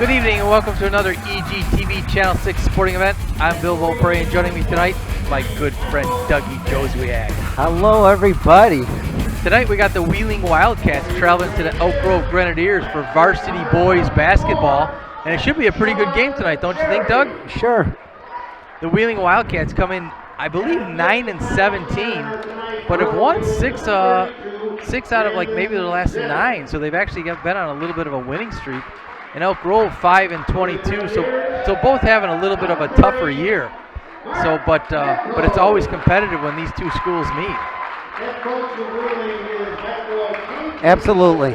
Good evening and welcome to another EGTV Channel 6 sporting event. I'm Bill Volpre, and joining me tonight, my good friend Dougie Joswiak. Hello, everybody. Tonight we got the Wheeling Wildcats traveling to the Elk Grove Grenadiers for varsity boys basketball, and it should be a pretty good game tonight, don't you think, Doug? Sure. The Wheeling Wildcats come in, I believe, 9-17, but have won six out of like maybe the last 9, so they've actually been on a little bit of a winning streak. And Elk Grove 5-22, so both having a little bit of a tougher year. So, but it's always competitive when these two schools meet. Absolutely.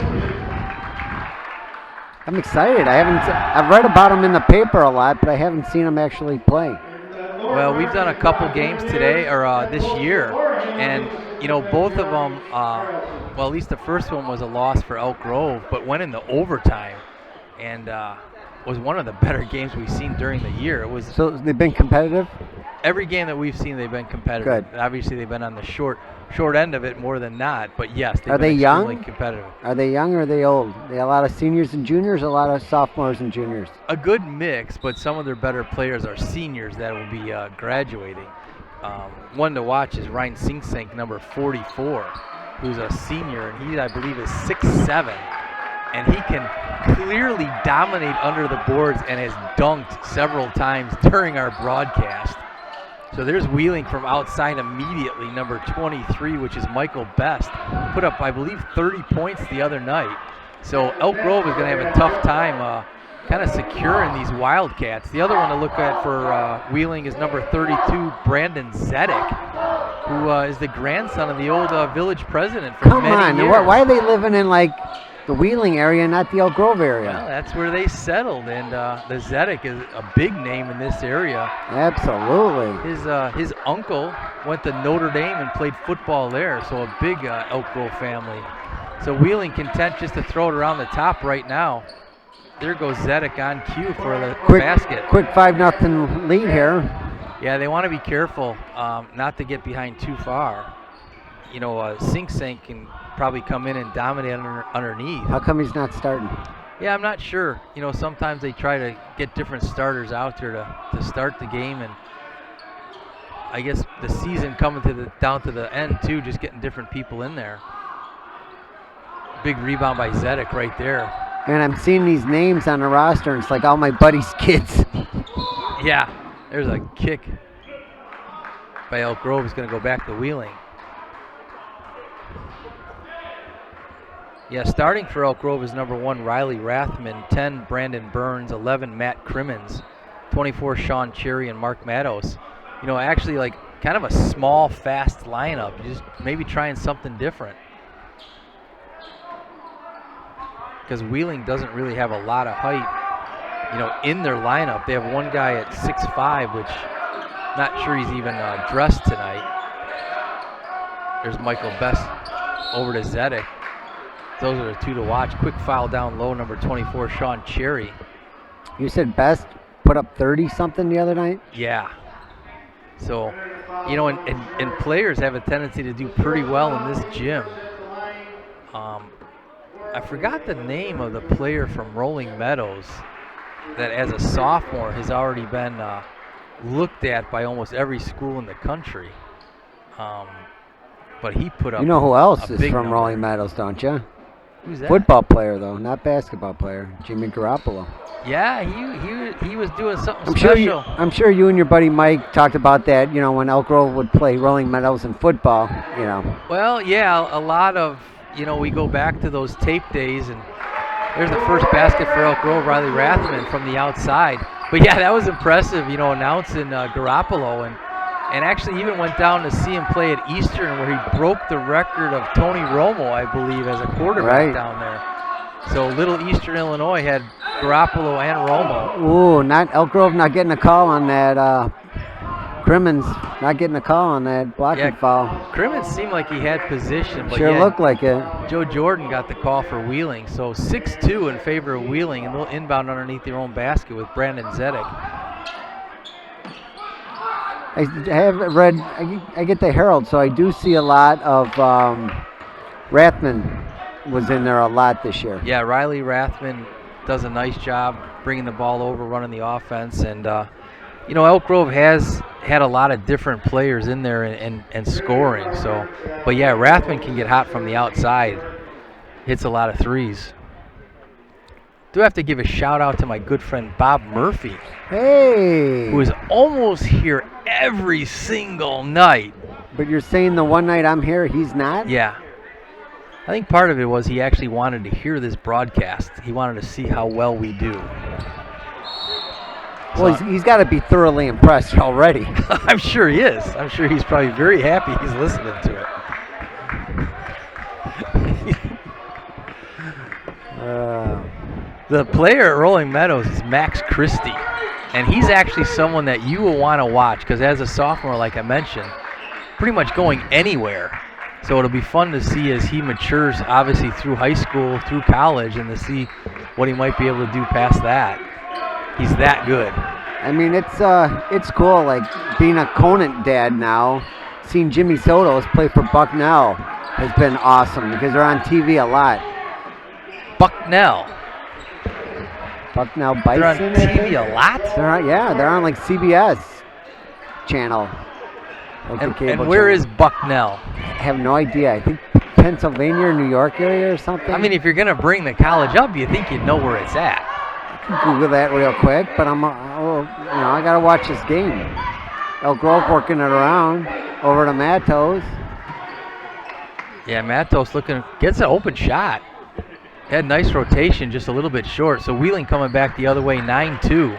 I'm excited. I've read about them in the paper a lot, but I haven't seen them actually play. Well, we've done a couple games today, or this year, and you know both of them. Well, at least the first one was a loss for Elk Grove, but went into overtime. And was one of the better games we've seen during the year. It was. So they've been competitive? Every game that we've seen, they've been competitive. Good. Obviously, they've been on the short end of it more than not. But yes, they've Are been they extremely young? competitive. Are they young or are they old? They a lot of seniors and juniors, a lot of sophomores and juniors. A good mix, but some of their better players are seniors that will be graduating. One to watch is Ryan Singsink, number 44, who's a senior, and he, I believe, is 6'7". And he can clearly dominate under the boards and has dunked several times during our broadcast. So there's Wheeling from outside immediately, number 23, which is Michael Best. Put up, I believe, 30 points the other night. So Elk Grove is going to have a tough time kind of securing these Wildcats. The other one to look at for Wheeling is number 32, Brandon Zedek, who is the grandson of the old village president for many years. Why are they living in like the Wheeling area, not the Elk Grove area? Well, that's where they settled, and the Zedek is a big name in this area. Absolutely. His uncle went to Notre Dame and played football there, so a big Elk Grove family. So Wheeling content just to throw it around the top right now. There goes Zedek on cue for the basket. Quick 5-0 lead here. Yeah, they want to be careful not to get behind too far. You know, Singsink can probably come in and dominate underneath. How come he's not starting? Yeah, I'm not sure. You know, sometimes they try to get different starters out there to start the game, and I guess the season coming down to the end too, just getting different people in there. Big rebound by Zedek right there. And I'm seeing these names on the roster, and it's like all my buddies' kids. Yeah, there's a kick by Elk Grove. Is going to go back to Wheeling. Yeah, starting for Elk Grove is number 1, Riley Rathman, 10, Brandon Burns, 11, Matt Crimmins, 24, Sean Cherry, and Mark Matos. You know, actually, like, kind of a small, fast lineup. You just maybe trying something different. Because Wheeling doesn't really have a lot of height, you know, in their lineup. They have one guy at 6'5", which not sure he's even dressed tonight. There's Michael Best over to Zedek. Those are the two to watch. Quick foul down low, number 24, Sean Cherry. You said Best put up 30-something the other night? Yeah. So, you know, and players have a tendency to do pretty well in this gym. I forgot the name of the player from Rolling Meadows that as a sophomore has already been looked at by almost every school in the country. But he put up. You know who else is from number. Rolling Meadows, don't you? Who's that? Football player, though, not basketball player. Jimmy Garoppolo. Yeah, he was doing something special. I'm sure you and your buddy Mike talked about that, you know, when Elk Grove would play Rolling Meadows in football, you know. Well, yeah, a lot of, you know, we go back to those tape days, and there's the first basket for Elk Grove, Riley Rathman from the outside. But yeah, that was impressive, you know, announcing Garoppolo, and actually even went down to see him play at Eastern, where he broke the record of Tony Romo, I believe, as a quarterback down there. So Little Eastern Illinois had Garoppolo and Romo. Ooh, not Elk Grove not getting a call on that. Crimmins not getting a call on that blocking foul. Crimmins seemed like he had position, but sure looked like it. Joe Jordan got the call for Wheeling. So 6-2 in favor of Wheeling, and they'll inbound underneath their own basket with Brandon Zedek. I have read, I get the Herald, so I do see a lot of Rathman was in there a lot this year. Yeah, Riley Rathman does a nice job bringing the ball over, running the offense. And, you know, Elk Grove has had a lot of different players in there and scoring. So, but, yeah, Rathman can get hot from the outside. Hits a lot of threes. Do have to give a shout out to my good friend Bob Murphy. Hey. Who is almost here every single night. But you're saying the one night I'm here, he's not? Yeah. I think part of it was he actually wanted to hear this broadcast. He wanted to see how well we do. Well, he's got to be thoroughly impressed already. I'm sure he is. I'm sure he's probably very happy he's listening to it. The player at Rolling Meadows is Max Christie, and he's actually someone that you will want to watch because as a sophomore, like I mentioned, pretty much going anywhere. So it'll be fun to see as he matures, obviously through high school, through college, and to see what he might be able to do past that. He's that good. I mean, it's cool, like being a Conant dad now, seeing Jimmy Sotos play for Bucknell has been awesome because they're on TV a lot. Bucknell Bison. They're on TV a lot? They're on like CBS channel. Like and where is Bucknell? I have no idea. I think Pennsylvania or New York area or something. I mean, if you're going to bring the college up, you think you'd know where it's at. I can Google that real quick, but I got to watch this game. Elk Grove working it around over to Matos. Yeah, Matos gets an open shot. Had nice rotation, just a little bit short. So Wheeling coming back the other way, 9-2.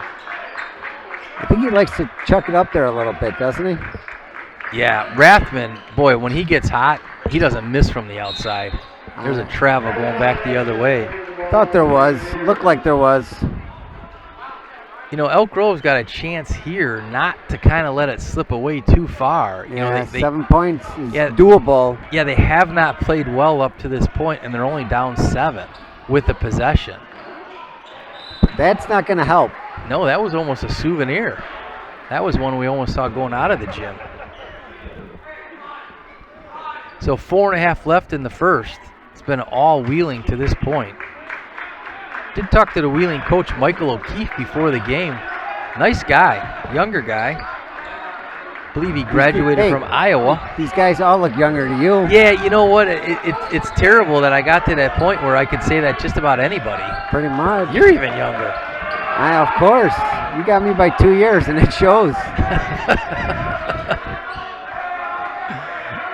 I think he likes to chuck it up there a little bit, doesn't he? Yeah, Rathman, boy, when he gets hot, he doesn't miss from the outside. There's a travel going back the other way. Thought there was. Looked like there was. You know, Elk Grove's got a chance here not to kind of let it slip away too far. You know, 7 points is doable. Yeah, they have not played well up to this point, and they're only down 7 with the possession. That's not going to help. No, that was almost a souvenir. That was one we almost saw going out of the gym. So 4.5 left in the first. It's been all Wheeling to this point. Did talk to the Wheeling coach, Michael O'Keefe, before the game. Nice guy, younger guy. I believe he graduated from Iowa. These guys all look younger to you. Yeah, you know what? It's terrible that I got to that point where I could say that just about anybody. Pretty much. You're even younger. Of course. You got me by 2 years, and it shows.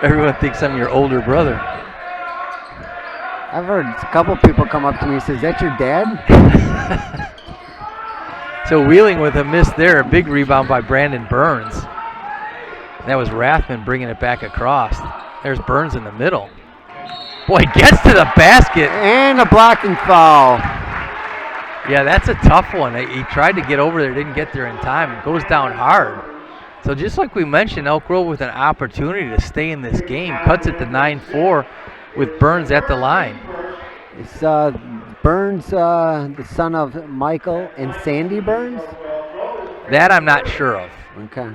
Everyone thinks I'm your older brother. I've heard a couple people come up to me and say, "Is that your dad?" So Wheeling with a miss there, a big rebound by Brandon Burns. That was Rathman bringing it back across. There's Burns in the middle. Boy, gets to the basket. And a blocking foul. Yeah, that's a tough one. He tried to get over there, didn't get there in time. It goes down hard. So just like we mentioned, Elk Grove with an opportunity to stay in this game. Cuts it to 9-4 with Burns at the line. Is Burns the son of Michael and Sandy Burns? That I'm not sure of. Okay.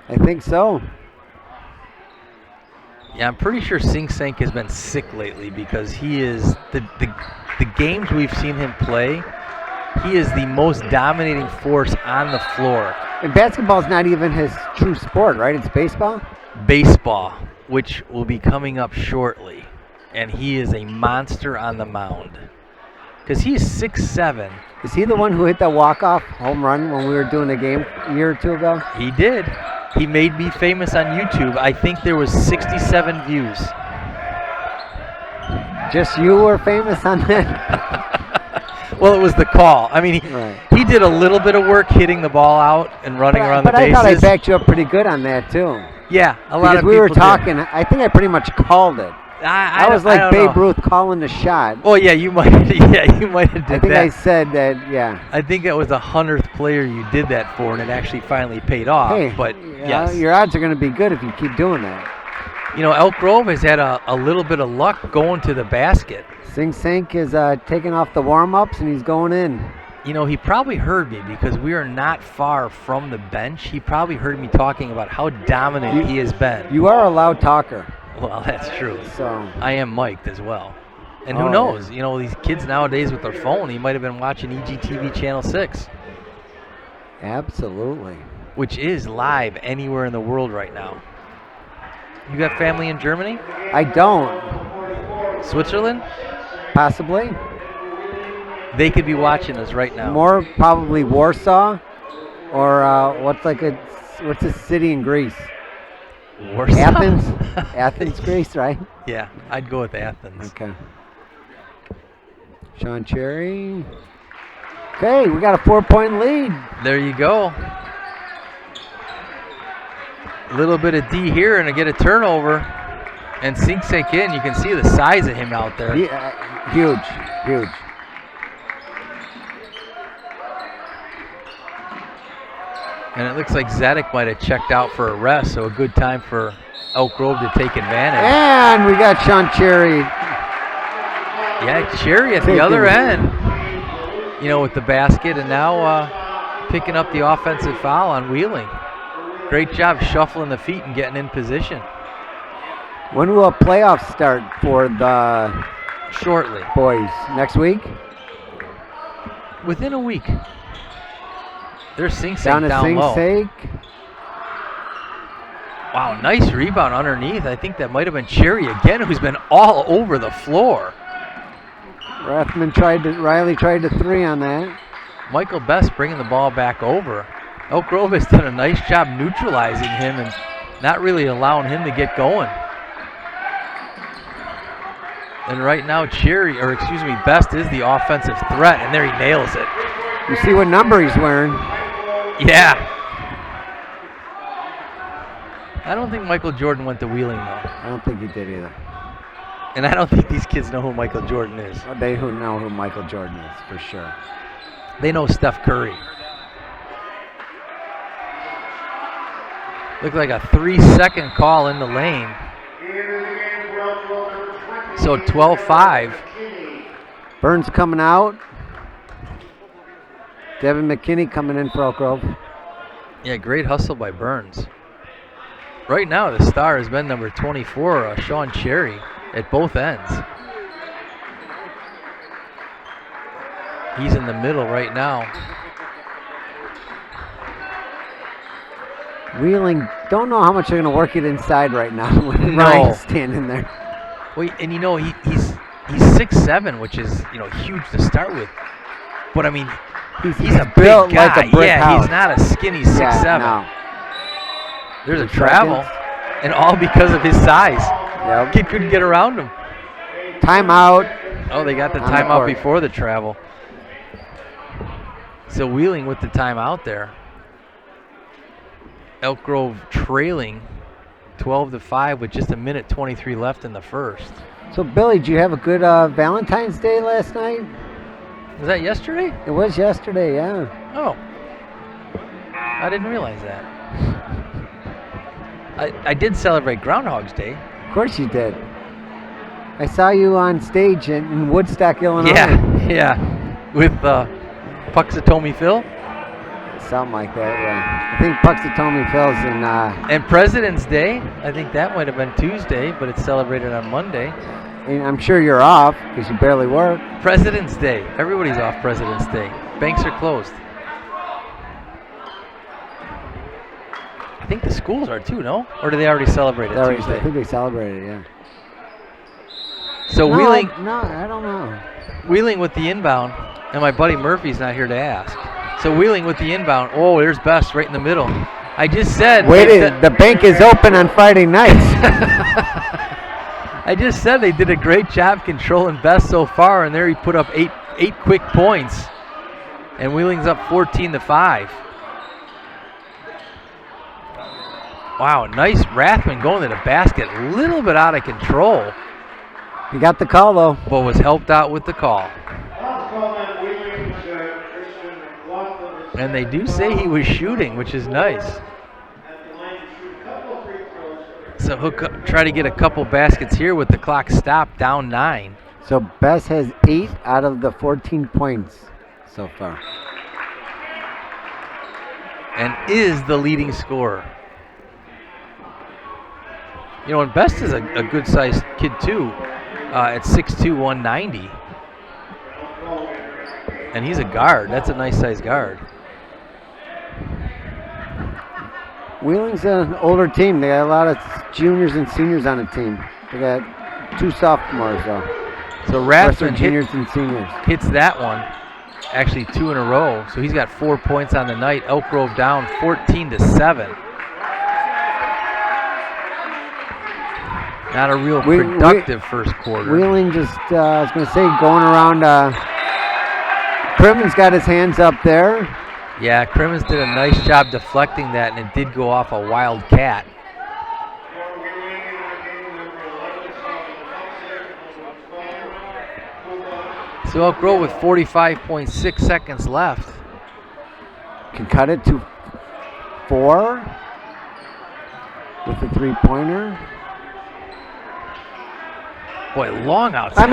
I think so. Yeah, I'm pretty sure Sing Sank has been sick lately because he is the games we've seen him play, he is the most dominating force on the floor. And basketball is not even his true sport, right? It's baseball? Baseball, which will be coming up shortly. And he is a monster on the mound. Because he's 6'7". Is he the one who hit that walk-off home run when we were doing the game a year or two ago? He did. He made me famous on YouTube. I think there was 67 views. Just you were famous on that? Well, it was the call. I mean, he did a little bit of work hitting the ball out and running around the bases. But I thought I backed you up pretty good on that, too. Yeah, a lot of people Because we were talking, I think I pretty much called it. I was like Babe Ruth calling the shot. Oh, yeah, you might have did that. I think I said that, yeah. I think it was the 100th player you did that for, and it actually finally paid off. Hey, but yes. Your odds are going to be good if you keep doing that. You know, Elk Grove has had a little bit of luck going to the basket. Sing Sank is taking off the warm-ups, and he's going in. You know, he probably heard me because we are not far from the bench. He probably heard me talking about how dominant he has been. You are a loud talker. Well, that's true. So I am mic'd as well. And who Oh, knows? yeah. You know, these kids nowadays with their phone, he might have been watching EGTV Channel 6, Absolutely. which is live anywhere in the world right now. You got family in Germany? I don't. Switzerland? Possibly. They could be watching us right now. More probably Warsaw, or what's a city in Greece? Warsaw? Athens. Athens, Greece, right? Yeah, I'd go with Athens. Okay. Sean Cherry. Okay, we got a 4-point lead. There you go. A little bit of D here and to get a turnover. And Sinksink in. You can see the size of him out there. Huge, huge. And it looks like Zedek might have checked out for a rest, so a good time for Elk Grove to take advantage. And we got Sean Cherry. Yeah, Cherry at the other end, you know, with the basket, and now picking up the offensive foul on Wheeling. Great job shuffling the feet and getting in position. When will playoffs start for the Shortly. boys? Next week? Within a week. There's Sinksink Down to down low. Sinksink. Wow, nice rebound underneath. I think that might have been Cherry again, who's been all over the floor. Riley tried to three on that. Michael Best bringing the ball back over. Elk Grove has done a nice job neutralizing him and not really allowing him to get going. And right now, Best is the offensive threat, and there he nails it. You see what number he's wearing? Yeah. I don't think Michael Jordan went to Wheeling, though. I don't think he did either. And I don't think these kids know who Michael Jordan is. They who know who Michael Jordan is, for sure. They know Steph Curry. Looked like a 3-second call in the lane. So 12-5. Burns coming out. Devin McKinney coming in for Elk Grove. Yeah, great hustle by Burns. Right now, the star has been number 24, Sean Cherry, at both ends. He's in the middle right now. Wheeling, don't know how much they're going to work it inside right now when No. Ryan's standing there. Well, and you know, he's 6'7", which is, you know, huge to start with. But I mean, he's a built big guy. like a brick house. He's not a skinny 6'7". No. There's a The travel, seconds. and all because of his size. Yep. Kid couldn't get around him. Timeout. Oh, they got the On the timeout court. before the travel. So Wheeling with the timeout there. Elk Grove trailing 12-5 with just a minute 23 left in the first. So, Billy, did you have a good Valentine's Day last night? Was that yesterday? It was yesterday, yeah. Oh. I didn't realize that. I did celebrate Groundhog's Day. Of course you did. I saw you on stage in Woodstock, Illinois. Yeah. With Puxatomi Phil. Something like that, yeah. I think Puxatomi Phil's in... And President's Day, I think that might have been Tuesday, but it's celebrated on Monday. and I'm sure you're off because you barely work. President's Day. Everybody's off President's Day. Banks are closed. I think the schools are too, no? Or do they already celebrate it Tuesday? I think they celebrated it, yeah. So No, Wheeling, I don't know. Wheeling with the inbound, and my buddy Murphy's not here to ask. So Wheeling with the inbound. Oh, there's Best right in the middle. I just said. The bank is open on Friday nights. I just said they did a great job controlling Best so far, and there he put up eight quick points, and Wheeling's up 14-5. Wow, nice Rathman going to the basket, a little bit out of control, You got the call though. but was helped out with the call. And they do say he was shooting, which is nice. So he'll try to get a couple baskets here with the clock stopped, down 9. So Bess has 8 out of the 14 points so far. And is the leading scorer. You know, and Best is a good-sized kid, too. at 6'2", 190. And he's a guard. That's a nice size guard. Wheeling's an older team. They got a lot of juniors and seniors on the team. They got 2 sophomores, though. So Rest are Rathman juniors and seniors. hits that one. Actually 2 in a row. So he's got 4 points on the night. Elk Grove down 14-7. Not a real productive first quarter. Wheeling just, I was going to say, going around. Criven's got his hands up there. Yeah, Crimmins did a nice job deflecting that, and it did go off a Wildcat. So Elk Grove with 45.6 seconds left. Can cut it to 4 with a 3-pointer. Boy, long outside.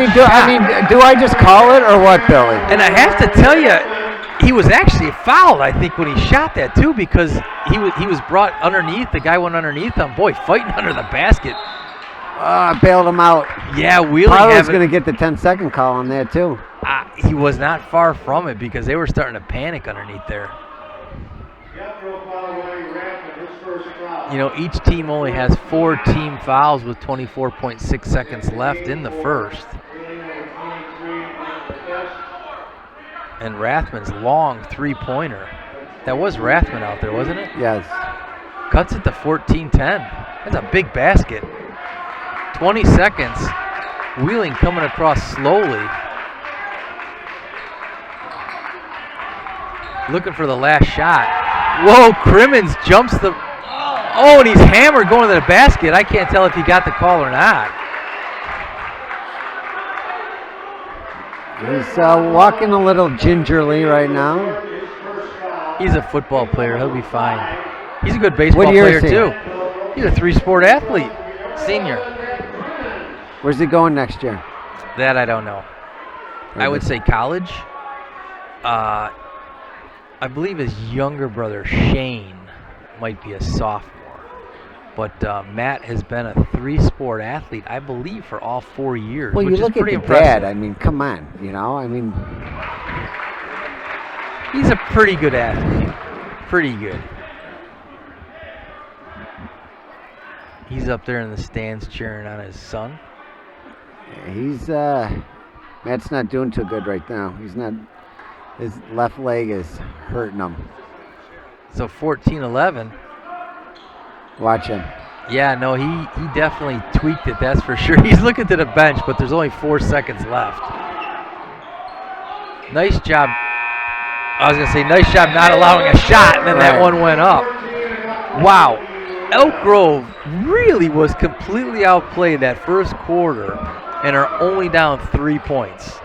Do I just call it or what, Billy? And I have to tell you, he was actually fouled, I think, when he shot that too, because he was brought underneath. The guy went underneath him. Boy, fighting under the basket. Bailed him out. Yeah, Wheeling was going to get the 10-second call on that too. He was not far from it because they were starting to panic underneath there. You know, each team only has 4 team fouls with 24.6 seconds left in the first. And Rathman's long 3-pointer. That was Rathman out there, wasn't it? Yes. Cuts it to 14-10. That's a big basket. 20 seconds. Wheeling coming across slowly. Looking for the last shot. Whoa, Crimmins jumps the... Oh, and he's hammered going to the basket. I can't tell if he got the call or not. He's walking a little gingerly right now. He's a football player. He'll be fine. He's a good baseball player, too. He's a 3-sport athlete. Senior. Where's he going next year? That I don't know. I would say college. I believe his younger brother, Shane, might be a sophomore. But Matt has been a 3-sport athlete, I believe, for all 4 years, well, which you is look pretty at the impressive. dad. I mean, come on. You know, I mean, he's a pretty good athlete. Pretty good. He's up there in the stands cheering on his son. He's Matt's not doing too good right now. He's not. His left leg is hurting him. So 14-11. Watch him. Yeah, no, he definitely tweaked it, that's for sure. He's looking to the bench, but there's only 4 seconds left. Nice job. I was going to say, nice job not allowing a shot, and then that one went up. Wow. Elk Grove really was completely outplayed that first quarter and are only down 3 points.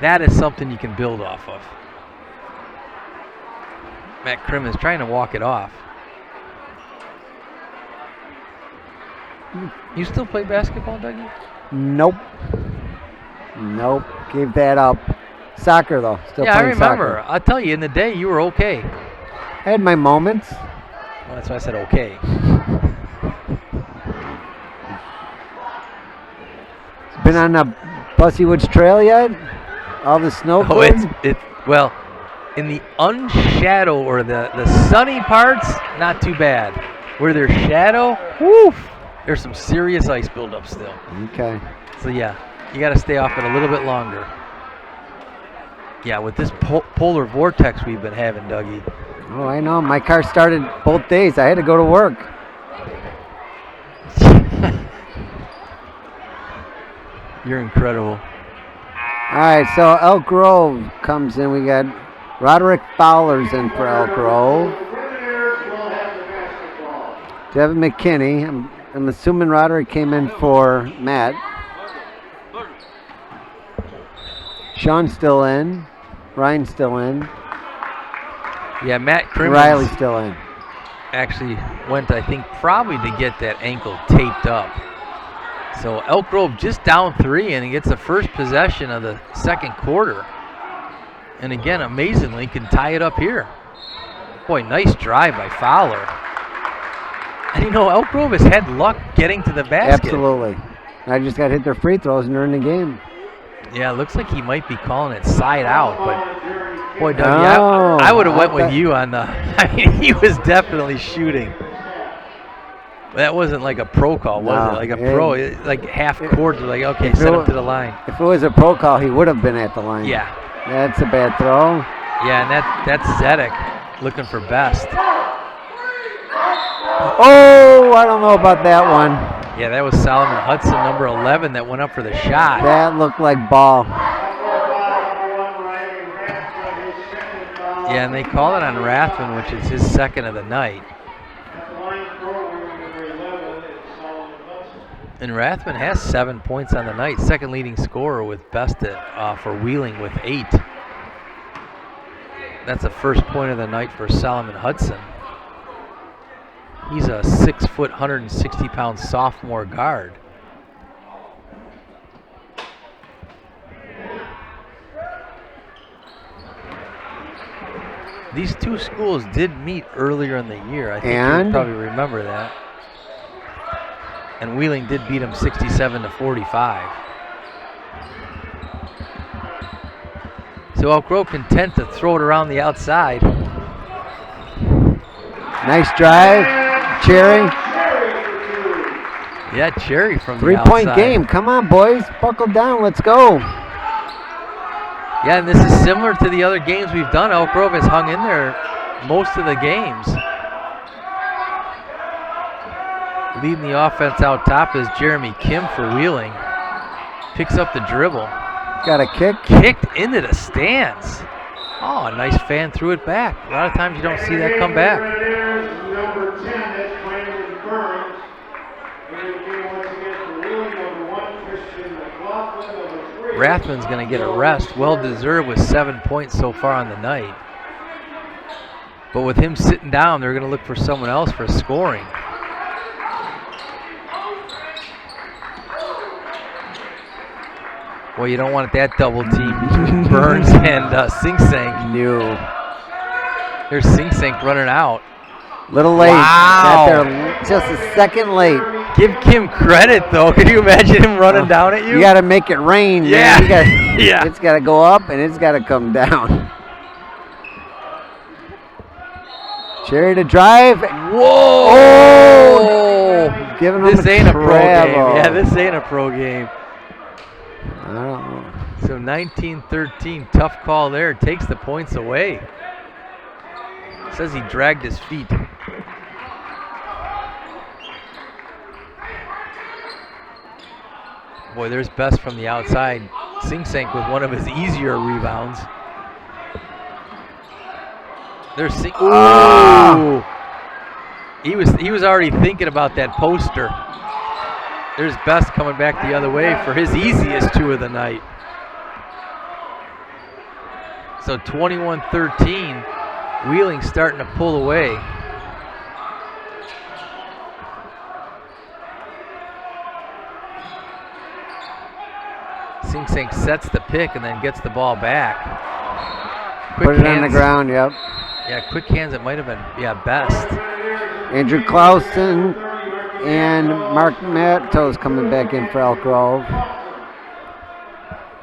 That is something you can build off of. Matt Crimmins trying to walk it off. You still play basketball, Dougie? Nope. Gave that up. Soccer, though. Still yeah, I playing remember. soccer. I'll tell you, in the day, you were okay. I had my moments. Well, that's why I said okay. Been on the Bussy Woods Trail yet? All the snow cleared? Well, in the unshadow or the sunny parts, not too bad. Where there's shadow, whoo, there's some serious ice buildup still. Okay. So yeah, you got to stay off it a little bit longer. Yeah, with this polar vortex we've been having, Dougie. Oh, I know. My car started both days. I had to go to work. You're incredible. All right, so Elk Grove comes in. We got Roderick Fowler's in for Elk Grove. Devin McKinney. I'm assuming Roderick came in for Matt. Sean's still in. Ryan's still in. Yeah, Matt Crimmins Riley's still in. actually went, I think, probably to get that ankle taped up. So Elk Grove just down 3, and he gets the first possession of the second quarter. And again, amazingly, can tie it up here. Boy, nice drive by Fowler. And you know, Elk Grove has had luck getting to the basket. Absolutely. I just got to hit their free throws and they're in the game. Yeah, it looks like he might be calling it side out, but boy, Dougie, Oh, I would have went with thought- you on the. I mean, he was definitely shooting. That wasn't like a pro call, was No, it? Like a it- pro, like half court. They're like, okay, if send it him wa- to the line. If it was a pro call, he would have been at the line. Yeah, That's a bad throw. yeah, and that's Zedek looking for best. Oh, I don't know about that one. Yeah, that was Solomon Hudson, number 11, that went up for the shot. That looked like ball. Yeah, and they call it on Rathman, which is his second of the night. And Rathman has 7 points on the night, second leading scorer with best for Wheeling with 8. That's the first point of the night for Solomon Hudson. He's a 6 foot, 160-pound sophomore guard. These two schools did meet earlier in the year. I think you probably remember that. And Wheeling did beat them 67-45. So Elk Grove content to throw it around the outside. Nice drive. Cherry. Yeah, Cherry from the outside. 3-point game. Come on, boys. Buckle down. Let's go. Yeah, and this is similar to the other games we've done. Elk Grove has hung in there most of the games. Leading the offense out top is Jeremy Kim for Wheeling. Picks up the dribble. Got a kick. Kicked into the stands. Oh, a nice fan threw it back. A lot of times you don't see that come back. Rathman's going to get a rest. Well-deserved with 7 points so far on the night. But with him sitting down, they're going to look for someone else for scoring. Well, you don't want that double team. Burns and Sing Sang. No. There's Sing Sang running out. Little late. Wow. Got there just a second late. Give Kim credit, though. Could you imagine him running down at you? You got to make it rain. Yeah. Man. You gotta, Yeah. It's got to go up and it's got to come down. Cherry to drive. Whoa! Oh! Giving them This ain't a pro game. travel. Yeah, this ain't a pro game. I don't know. So 19-13, tough call there. Takes the points away. Says he dragged his feet. Boy, there's Best from the outside. Sing Sang with one of his easier rebounds. There's Sing. Ooh! He was already thinking about that poster. There's Best coming back the other way for his easiest two of the night. So 21-13, Wheeling starting to pull away. Sing Sang sets the pick and then gets the ball back. Put it on the ground, yep. Yeah, quick hands, it might have been, Best. Andrew Clausen and Mark Mattos coming back in for Elk Grove.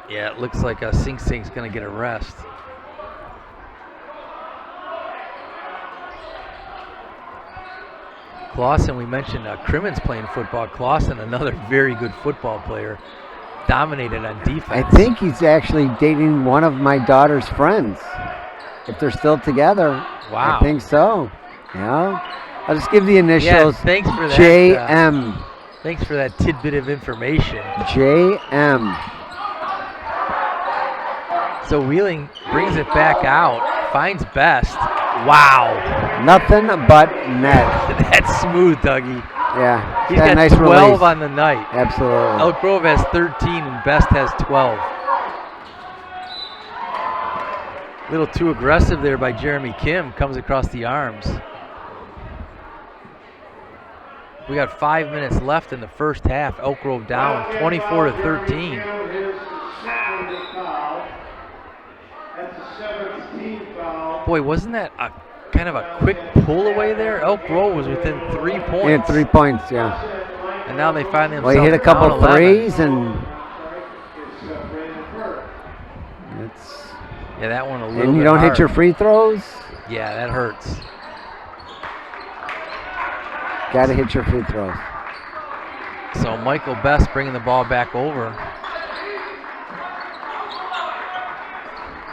Yeah, it looks like Sing Sing's going to get a rest. Clausen, we mentioned Crimmins playing football. Clausen, another very good football player, dominated on defense. I think he's actually dating one of my daughter's friends. If they're still together. Wow. I think so. Yeah. I'll just give the initials. Yeah, thanks for that. JM. Thanks for that tidbit of information. JM. So Wheeling brings it back out, finds Best. Wow. Nothing but net. That's smooth, Dougie. Yeah. He's got a nice 12 release. on the night. Absolutely. Elk Grove has 13 and Best has 12. A little too aggressive there by Jeremy Kim. Comes across the arms. We got 5 minutes left in the first half. Elk Grove down 24-13. Boy, wasn't that a kind of a quick pull away there? Elk Grove was within 3 points. Yeah, 3 points, yeah. And now they find themselves Well, he hit a couple down 11. threes, and it's. Yeah, that one a little And you bit don't hit hard. your free throws. Yeah, that hurts. Got to hit your free throws. So Michael Best bringing the ball back over.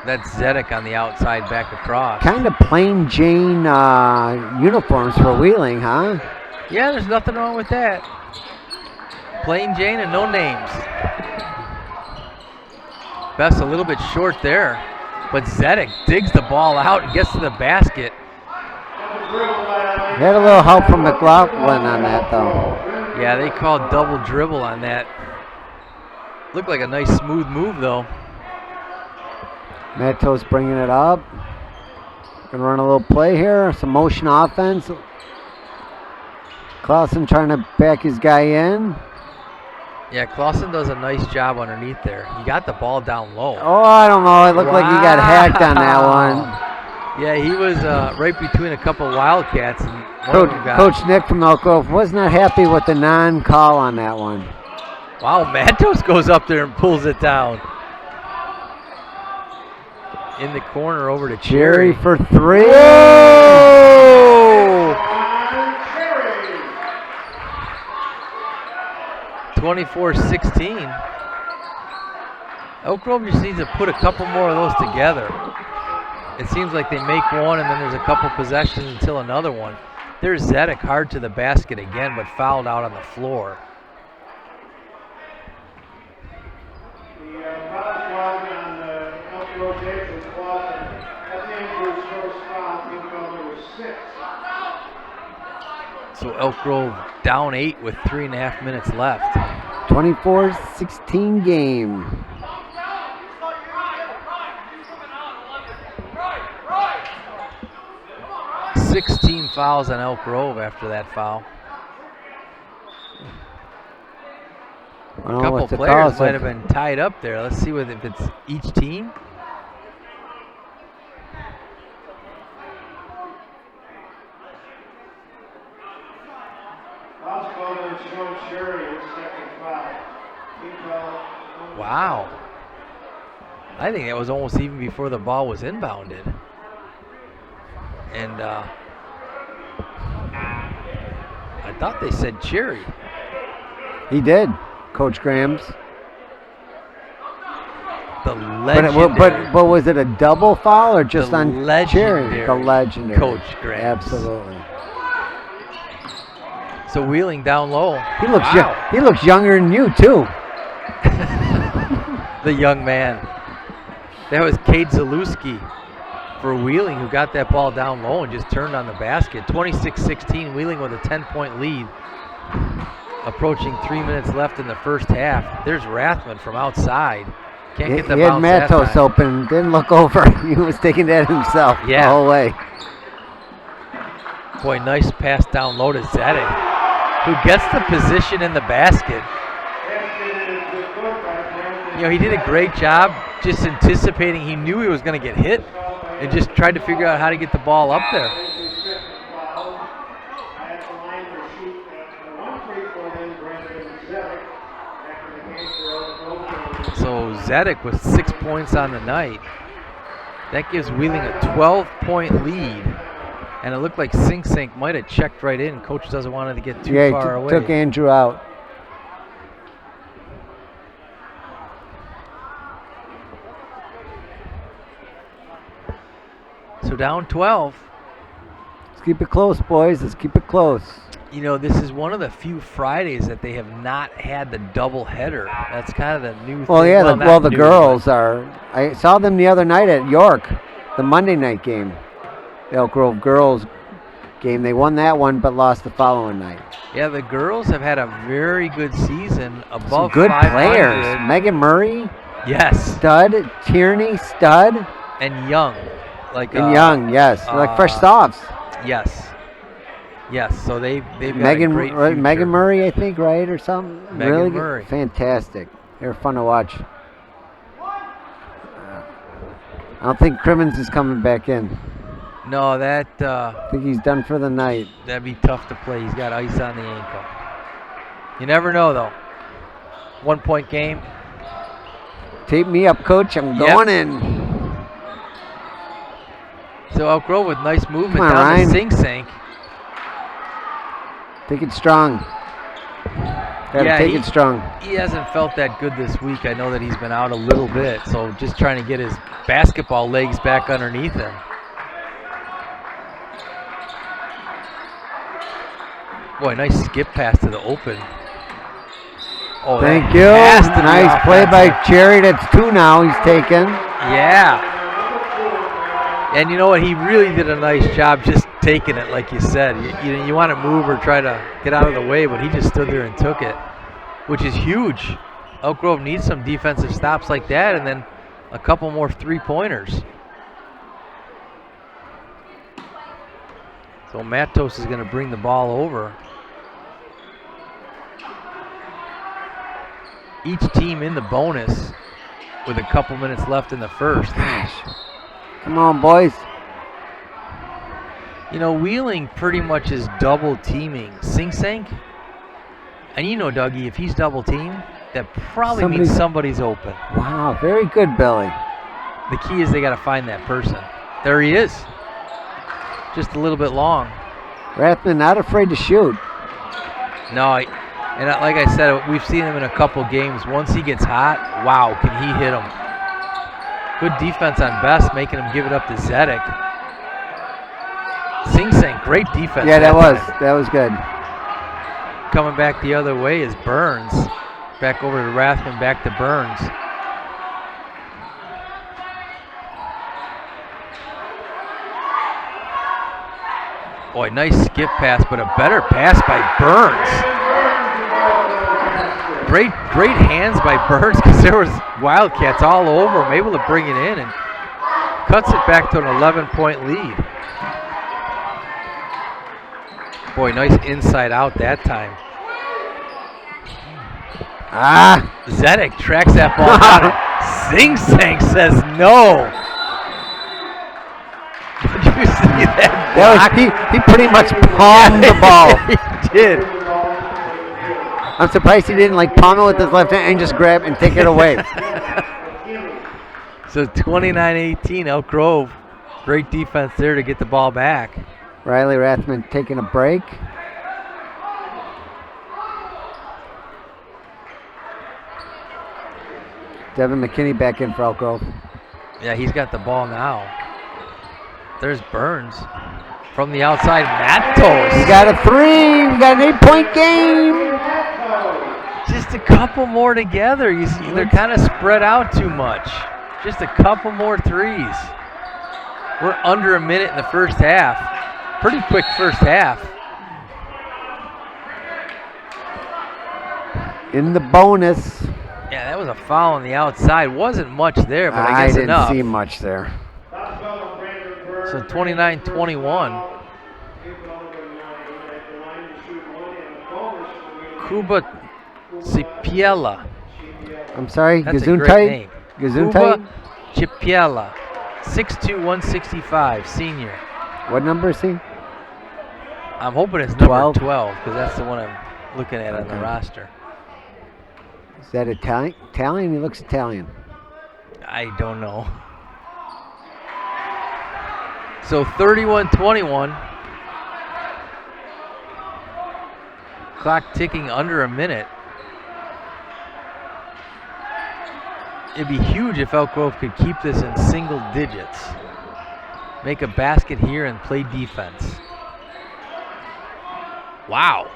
That's Zedek on the outside back across. Kind of plain Jane uniforms for Wheeling, huh? Yeah, there's nothing wrong with that. Plain Jane and no names. Best a little bit short there, but Zedek digs the ball out and gets to the basket. Had a little help from McLaughlin on that, though. Yeah, they called double dribble on that. Looked like a nice smooth move, though. Matos bringing it up. Gonna run a little play here. Some motion offense. Clausen trying to back his guy in. Yeah, Clausen does a nice job underneath there. He got the ball down low. Oh, I don't know. It looked like he got hacked on that one. Yeah, he was right between a couple Wildcats. And Coach Nick from Elk Grove was not happy with the non-call on that one. Wow, Matos goes up there and pulls it down. In the corner over to Cherry Cherry. for three. Whoa! 24-16. Elk Grove just needs to put a couple more of those together. It seems like they make one and then there's a couple possessions until another one. There's Zedek hard to the basket again, but fouled out on the floor. So Elk Grove down 8 with 3.5 minutes left. 24-16 game. Sixteen fouls on Elk Grove after that foul. A couple players might have been tied up there. Let's see if it's each team. Wow. I think that was almost even before the ball was inbounded. And I thought they said Cherry. He did, Coach Grams. The legendary. But was it a double foul or just on Cherry? The legendary. Coach Grams. Absolutely. So Wheeling down low. He looks younger than you too. The young man. That was Cade Zalewski for Wheeling, who got that ball down low and just turned on the basket. 26-16, Wheeling with a 10-point lead. Approaching 3 minutes left in the first half. There's Rathman from outside. Can't get the bounce. He had Matos open, didn't look over. He was taking that himself the whole way. Boy, nice pass down low to Zedek, who gets the position in the basket. You know, he did a great job just anticipating. He knew he was going to get hit and just tried to figure out how to get the ball up there. So Zedek with 6 points on the night. That gives Wheeling a 12-point lead. And it looked like Sing Sing might have checked right in. Coach doesn't want it to get too far away. Took Andrew out. So down 12. Let's keep it close, boys. Let's keep it close. You know, this is one of the few Fridays that they have not had the double header. That's kind of the new thing. Well, yeah, the girls are. I saw them the other night at York, the Monday night game. The Elk Grove girls game. They won that one but lost the following night. Yeah, the girls have had a very good season, above some good 500. players. Megan Murray. Yes. Stud. Tierney, stud. And Young. Young, yes. Like fresh softs. Yes. Yes, so they've got a great future. Megan Murray, I think, right, or something. Megan really Murray. Good. Fantastic. They're fun to watch. I don't think Crimmins is coming back in. No, I think he's done for the night. That'd be tough to play. He's got ice on the ankle. You never know, though. 1 point game. Tape me up, coach. I'm going in. So Elk Grove with nice movement Come on, down Ryan. to Sing Sing. Take it strong. Gotta take it strong. He hasn't felt that good this week. I know that he's been out a little bit, so just trying to get his basketball legs back underneath him. Boy, nice skip pass to the open. Oh, thank you. Nice play by Cherry. That's 2 now he's taken. Yeah. And you know what? He really did a nice job just taking it, like you said. You want to move or try to get out of the way, but he just stood there and took it, which is huge. Elk Grove needs some defensive stops like that and then a couple more three-pointers. So Matos is going to bring the ball over. Each team in the bonus with a couple minutes left in the first. Gosh. Come on, boys. You know, Wheeling pretty much is double teaming Sing Sing. And you know, Dougie, if he's double teamed, that probably means somebody's open. Wow, very good, Billy. The key is they got to find that person. There he is. Just a little bit long. Rathman not afraid to shoot. No, like I said, we've seen him in a couple games. Once he gets hot, wow, can he hit him. Good defense on Best, making him give it up to Zedek. Sing Sing, great defense. Yeah, that was good. Coming back the other way is Burns. Back over to Rathman, back to Burns. Boy, nice skip pass, but a better pass by Burns. Great hands by Burns because there was Wildcats all over him, able to bring it in and cuts it back to an 11-point lead. Boy, nice inside out that time. Zedek tracks that ball down. Sing Sang says no. Did you see that? He pretty much palmed the ball. He did. I'm surprised he didn't palm it with his left hand and just grab and take it away. So 29-18, Elk Grove. Great defense there to get the ball back. Riley Rathman taking a break. Devin McKinney back in for Elk Grove. Yeah, he's got the ball now. There's Burns from the outside. Matos. He got a 3. We got an 8-point game. Just a couple more together. You see, they're kind of spread out too much. Just a couple more threes. We're under a minute in the first half. Pretty quick first half. In the bonus. Yeah, that was a foul on the outside. Wasn't much there, but I guess enough. I didn't see much there. So 29-21. Kuba Cipiela. I'm sorry, That's a great name. Gesundheit? Kuba Cipiela. 6'2", 165, senior. What number is he? I'm hoping it's number 12 because that's the one I'm looking at on the roster. Is that Italian? He looks Italian. I don't know. So 31-21. Clock ticking under a minute. It'd be huge if Elk Grove could keep this in single digits. Make a basket here and play defense. Wow.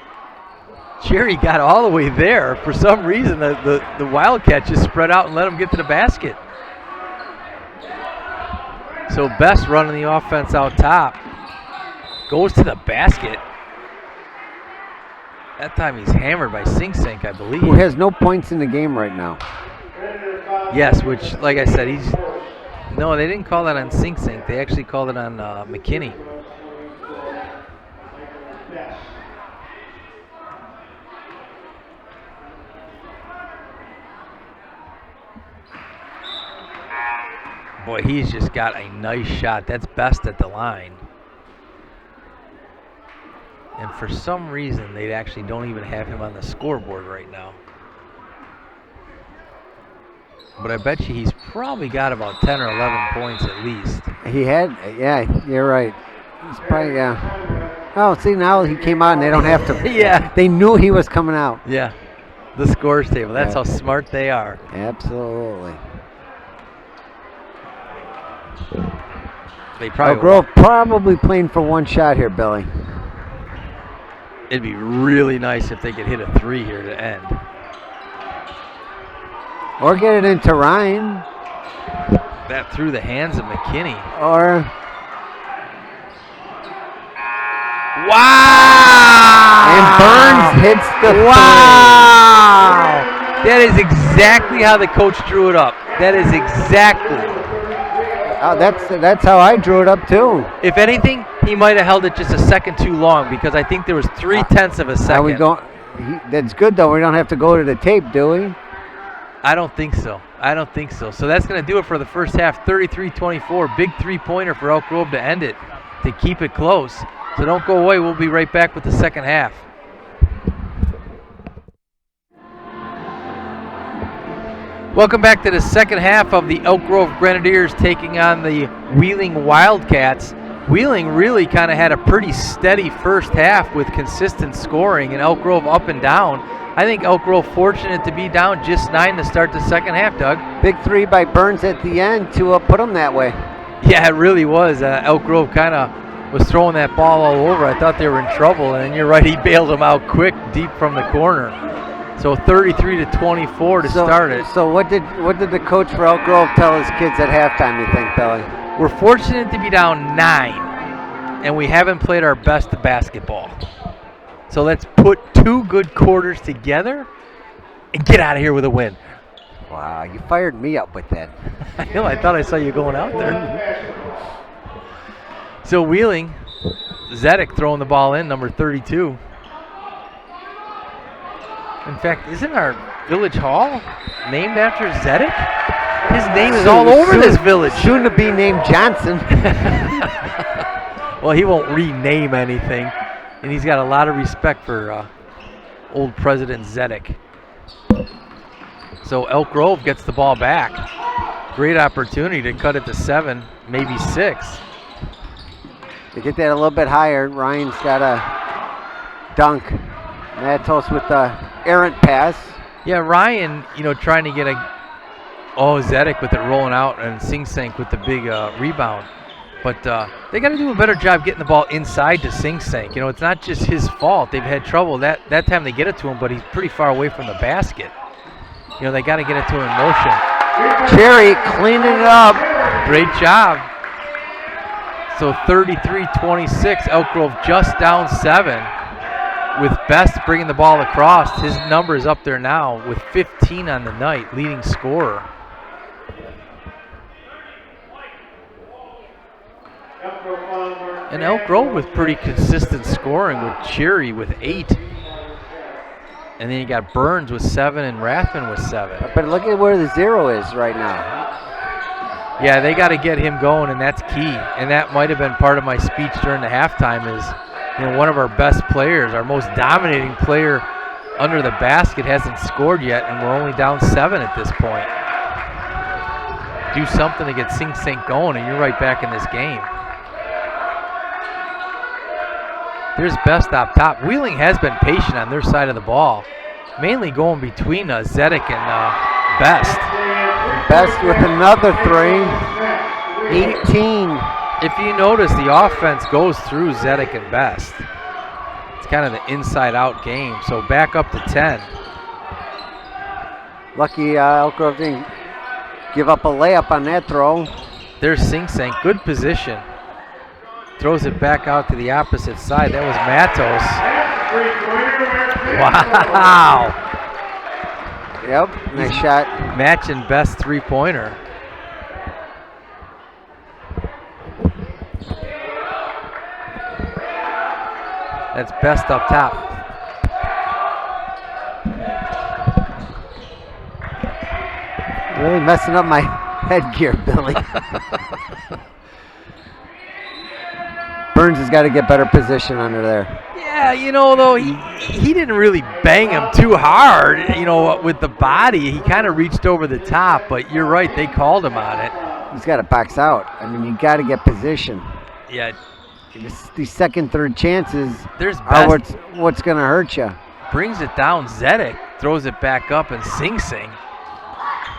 Cherry got all the way there. For some reason, the Wildcats just spread out and let him get to the basket. So Best running the offense out top. Goes to the basket. That time he's hammered by Sing Sing, I believe. Who has no points in the game right now. Yes, which, like I said, no, they didn't call that on Sing Sing. They actually called it on McKinney. Boy, he's just got a nice shot. That's Best at the line. And for some reason, they actually don't even have him on the scoreboard right now. But I bet you he's probably got about 10 or 11 points at least. He had, yeah, you're right. He's probably, yeah. Oh, see, now he came out and they don't have to. Yeah. They knew he was coming out. Yeah. The scores table. That's Yeah. how smart they are. Absolutely. They probably Elk Grove probably playing for one shot here, Billy. It'd be really nice if they could hit a 3 here to end. Or get it into Ryan. That through the hands of McKinney. Or. Wow! And Burns hits the wow! That is exactly how the coach drew it up. That is exactly. Oh, that's how I drew it up too. If anything, he might have held it just a second too long because I think there was 3/10 of a second. Are we going? That's good though. We don't have to go to the tape, do we? I don't think so. I don't think so. So that's going to do it for the first half. 33-24. Big 3-pointer for Elk Grove to end it, to keep it close. So don't go away. We'll be right back with the second half. Welcome back to the second half of the Elk Grove Grenadiers taking on the Wheeling Wildcats. Wheeling really kind of had a pretty steady first half with consistent scoring, and Elk Grove up and down. I think Elk Grove fortunate to be down just 9 to start the second half, Doug. Big 3 by Burns at the end to put them that way. Yeah, it really was. Elk Grove kind of was throwing that ball all over. I thought they were in trouble, and you're right, he bailed them out quick, deep from the corner. So 33-24 to start it. So what did the coach for Elk Grove tell his kids at halftime, you think, Billy? We're fortunate to be down 9, and we haven't played our best basketball. So let's put 2 good quarters together and get out of here with a win. Wow, you fired me up with that. I know, I thought I saw you going out there. So Wheeling, Zedek throwing the ball in, number 32. In fact, isn't our village hall named after Zedek? His name is all over this village. Soon to be named Johnson. Well, he won't rename anything. And he's got a lot of respect for old President Zedek. So Elk Grove gets the ball back. Great opportunity to cut it to 7, maybe 6. To get that a little bit higher, Ryan's got a dunk. Matos with the errant pass. Yeah, Ryan, trying to get Zedek with it rolling out, and Sing Sink with the big rebound. But they got to do a better job getting the ball inside to Sing Sink. It's not just his fault. They've had trouble that time they get it to him, but he's pretty far away from the basket. They got to get it to him in motion. Cherry cleaning it up. Great job. So 33-26, Elk Grove just down 7. With Best bringing the ball across. His number is up there now with 15 on the night, leading scorer. And Elk Grove with pretty consistent scoring with Cherry with 8. And then you got Burns with 7 and Rathman with 7. But look at where the 0 is right now. Yeah, they got to get him going, and that's key. And that might have been part of my speech during the halftime is, one of our best players, our most dominating player under the basket hasn't scored yet, and we're only down 7 at this point. Do something to get Sing Sink going, and you're right back in this game. There's Best up top. Wheeling has been patient on their side of the ball, mainly going between Zedek and Best. Best with another 3. 18. If you notice, the offense goes through Zedek and Best. It's kind of the inside-out game, so back up to 10. Lucky Elk Grove didn't give up a layup on that throw. There's Sing Sink, good position. Throws it back out to the opposite side. That was Matos. Wow. Yep, nice shot. Matching Best 3-pointer. That's Best up top. Really messing up my headgear, Billy. Burns has got to get better position under there. Yeah, Yeah, though he didn't really bang him too hard, with the body. He kind of reached over the top, but you're right, they called him on it. He's got to box out. I mean, you got to get position. Yeah. These second, third chances are what's going to hurt you. Brings it down. Zedek throws it back up, and Sing Sing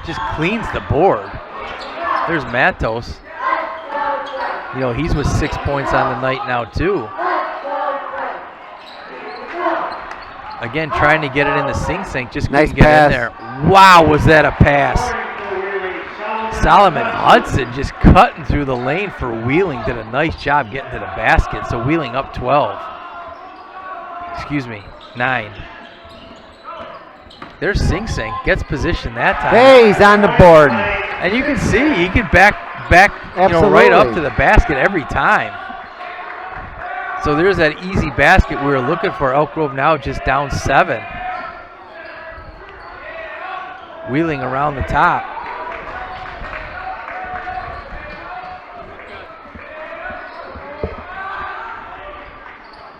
just cleans the board. There's Matos. He's with 6 points on the night now, too. Again, trying to get it in the Sing Sing, just couldn't get in there. Wow, was that a pass? Solomon Hudson just cutting through the lane for Wheeling. Did a nice job getting to the basket. So Wheeling up 12. Excuse me, 9. There's Sing Sing. Gets position that time. Hey, he's on the board. And you can see he can back right up to the basket every time. So there's that easy basket we were looking for. Elk Grove now just down 7. Wheeling around the top.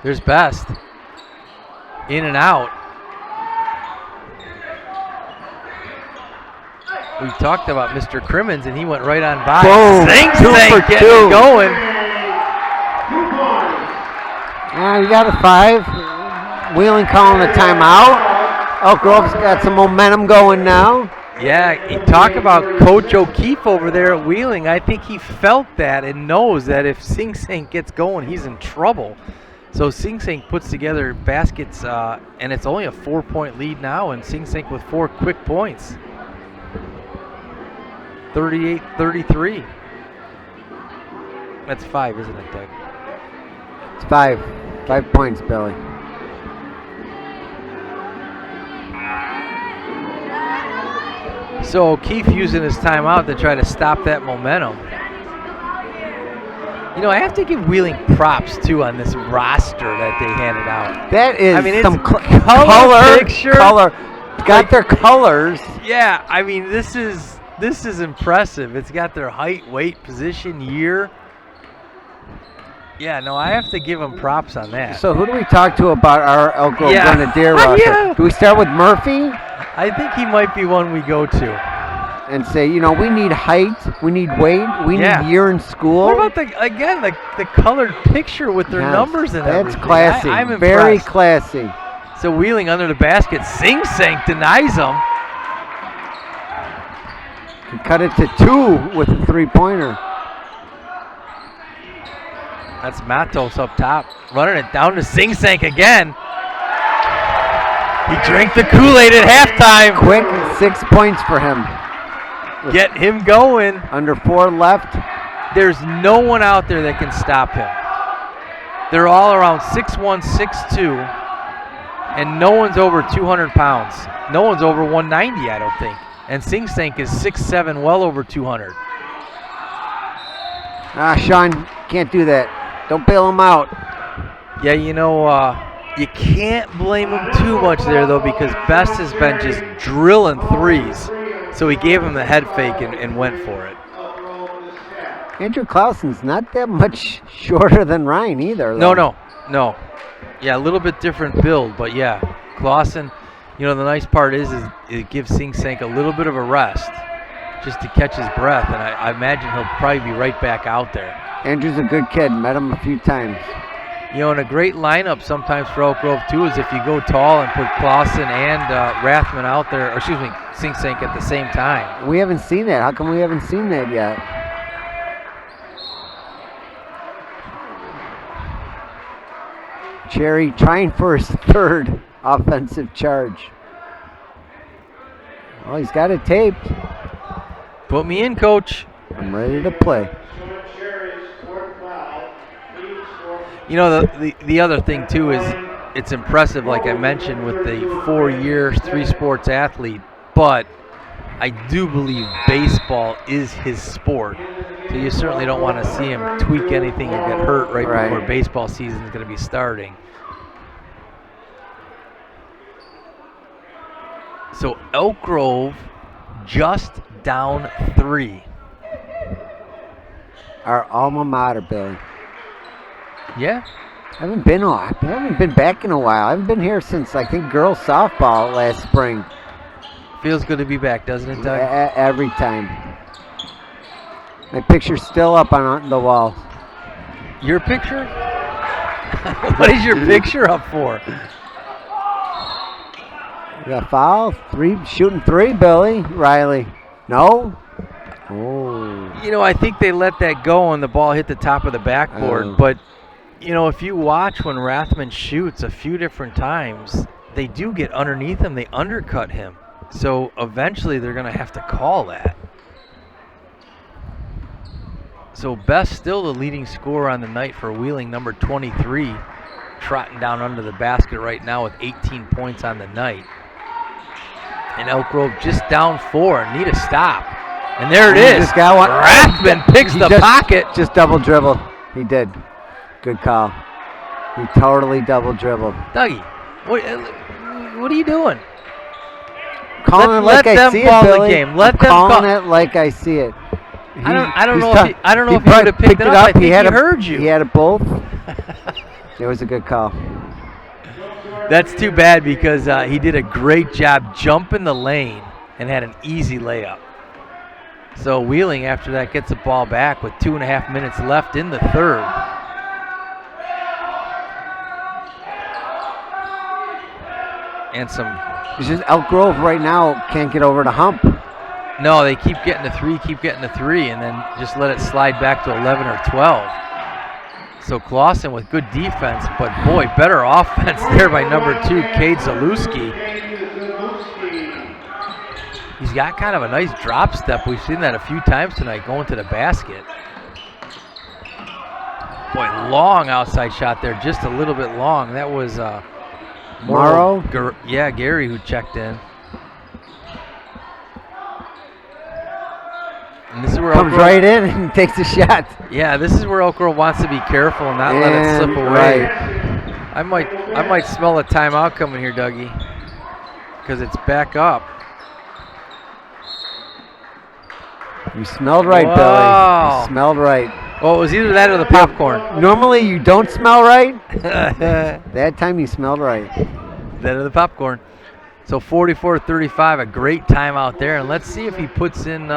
There's Best. In and out. We talked about Mr. Crimmins, and he went right on by. Boom. Sing getting it going. You got a 5. Wheeling calling a timeout. Elk Grove's got some momentum going now. Yeah, you talk about Coach O'Keefe over there at Wheeling. I think he felt that and knows that if Sing Sing gets going, he's in trouble. So Sing Sing puts together baskets, and it's only a 4-point lead now, and Sing Sing with 4 quick points. 38-33. That's 5, isn't it, Doug? It's 5. 5 points, Billy. So O'Keefe using his timeout to try to stop that momentum. I have to give Wheeling props, too, on this roster that they handed out. That is it's some color picture. Color. Got their colors. Yeah, this is impressive. It's got their height, weight, position, year. Yeah, no, I have to give them props on that. So who do we talk to about our Elk Grove Grenadier roster? Yeah. Do we start with Murphy? I think he might be one we go to. And say, we need height, we need weight, we need year in school. What about the colored picture with their numbers and everything? That's classy. I'm impressed. Very classy. So Wheeling under the basket, Sing Sing denies him. Can cut it to 2 with a 3-pointer. That's Matos up top, running it down to Sing Sing again. He drank the Kool-Aid at halftime. Quick, 6 points for him. Get him going. Under 4 left. There's no one out there that can stop him. They're all around 6'1", 6'2", and no one's over 200 pounds. No one's over 190, I don't think. And Sing Sing is 6'7", well over 200. Sean, can't do that. Don't bail him out. Yeah, you can't blame him too much there, though, because Best has been just drilling threes. So he gave him the head fake and went for it. Andrew Clausen's not that much shorter than Ryan either, though. No. Yeah, a little bit different build, but yeah, Clausen, the nice part is it gives Sing Sing a little bit of a rest just to catch his breath, and I imagine he'll probably be right back out there. Andrew's a good kid. Met him a few times. And a great lineup sometimes for Elk Grove, too, is if you go tall and put Clausen and Rathman out there, or Sing Sing at the same time. We haven't seen that. How come we haven't seen that yet? Cherry trying for his 3rd offensive charge. Well, he's got it taped. Put me in, Coach. I'm ready to play. The other thing, too, is it's impressive, like I mentioned, with the 4-year, 3-sports athlete, but I do believe baseball is his sport. So you certainly don't want to see him tweak anything or get hurt right before baseball season is going to be starting. So Elk Grove just down 3. Our alma mater, Billy. Yeah. I haven't been back in a while. I haven't been here since I think girls softball last spring. Feels good to be back, doesn't it, Doug? Every time. My picture's still up on the wall. Your picture? What is your picture up for? We got foul. Shooting three, Billy Riley. No? Oh. You know, I think they let that go and the ball hit the top of the backboard. But, you know, if you watch when Rathman shoots a few different times, they do get underneath him. They undercut him. So eventually they're going to have to call that. So Best still the leading scorer on the night for Wheeling, number 23, trotting down under the basket right now with 18 points on the night. And Elk Grove just down 4. Need a stop. And there it is. Just got one. Rathman picks the pocket. Just double dribble. He did. Good call. He totally double dribbled. Dougie, what are you doing? Calling it like I see it, Billy. The game. Let them calling it like I see it. I don't know if he would have picked it up. I think he heard you. He had it both. It was a good call. That's too bad because he did a great job jumping the lane and had an easy layup. So Wheeling after that gets the ball back with 2.5 minutes left in the third. And some. It's just Elk Grove right now can't get over the hump. No, they keep getting to 3, and then just let it slide back to 11 or 12. So Clausen with good defense, but boy, better offense there by number 2, Cade Zalewski. He's got kind of a nice drop step. We've seen that a few times tonight going to the basket. Boy, long outside shot there, just a little bit long. That was Morrow? Gary who checked in. And this is where comes right in and takes a shot. Yeah, this is where Elk Grove wants to be careful and not let it slip away. Right. I might smell a timeout coming here, Dougie, because it's back up. You smelled right, Billy. You smelled right. Well, it was either that or the popcorn. Normally you don't smell right. That time you smelled right. That or the popcorn. So 44-35, a great timeout there. And let's see if he puts in,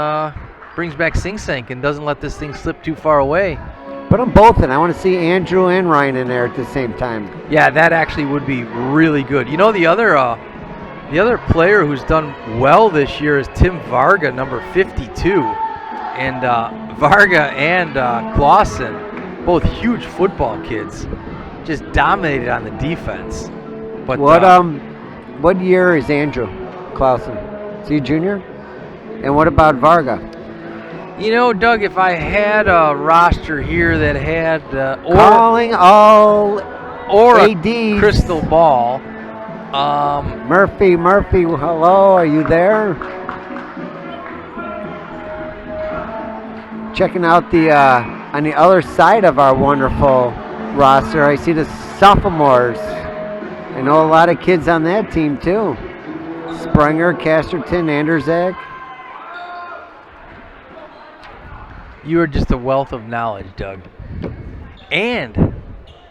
brings back Sing Sing and doesn't let this thing slip too far away. Put them both in. I want to see Andrew and Ryan in there at the same time. Yeah, that actually would be really good. You know, the other player who's done well this year is Tim Varga, number 52. And Varga and Clausen, both huge football kids, just dominated on the defense. But what year is Andrew Clausen? Is he a junior? And what about Varga? You know, Doug, if I had a roster here that had calling all or ADs. A crystal ball. Murphy, hello, are you there? Checking out the on the other side of our wonderful roster, I see the sophomores. I know a lot of kids on that team too. Springer, Casterton, Anderzak. You are just a wealth of knowledge, Doug. And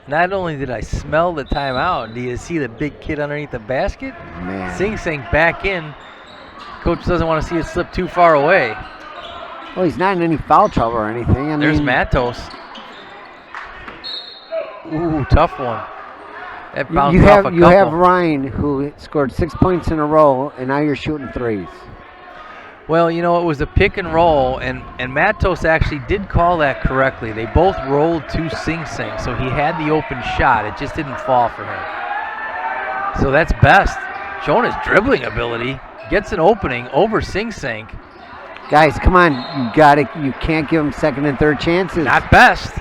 not only did I smell the timeout, do you see the big kid underneath the basket? Man. Sing Sing back in. Coach doesn't want to see it slip too far away. Well, he's not in any foul trouble or anything. There's Matos. Ooh, tough one. That bounced off a couple. You have Ryan, who scored 6 points in a row, and now you're shooting threes. Well, you know, it was a pick and roll, and Matos actually did call that correctly. They both rolled to Sing Sing, so he had the open shot. It just didn't fall for him. So that's Best. Showing his dribbling ability. Gets an opening over Sing Sing. Guys, come on. You can't give him second and third chances. Not Best.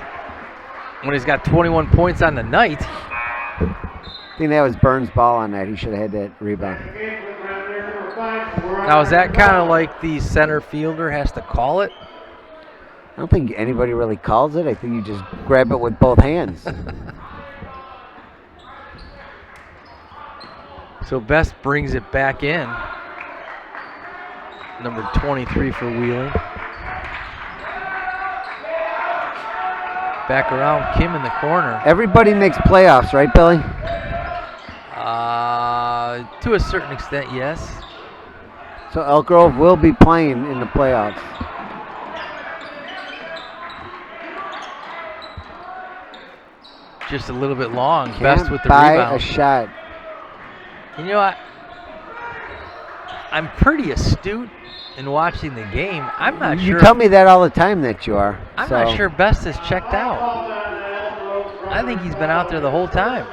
When he's got 21 points on the night. I think that was Burns' ball on that. He should have had that rebound. Now, is that kind of like the center fielder has to call it? I don't think anybody really calls it. I think you just grab it with both hands. So Best brings it back in. Number 23 for Wheeling. Back around Kim in the corner. Everybody makes playoffs, right, Billy? To a certain extent, yes. So Elk Grove will be playing in the playoffs. Just a little bit long. Can't Best with the buy rebound. a shot. You know, I'm pretty astute in watching the game. I'm not sure. You tell me that all the time that you are. I'm not sure Best is checked out. I think he's been out there the whole time.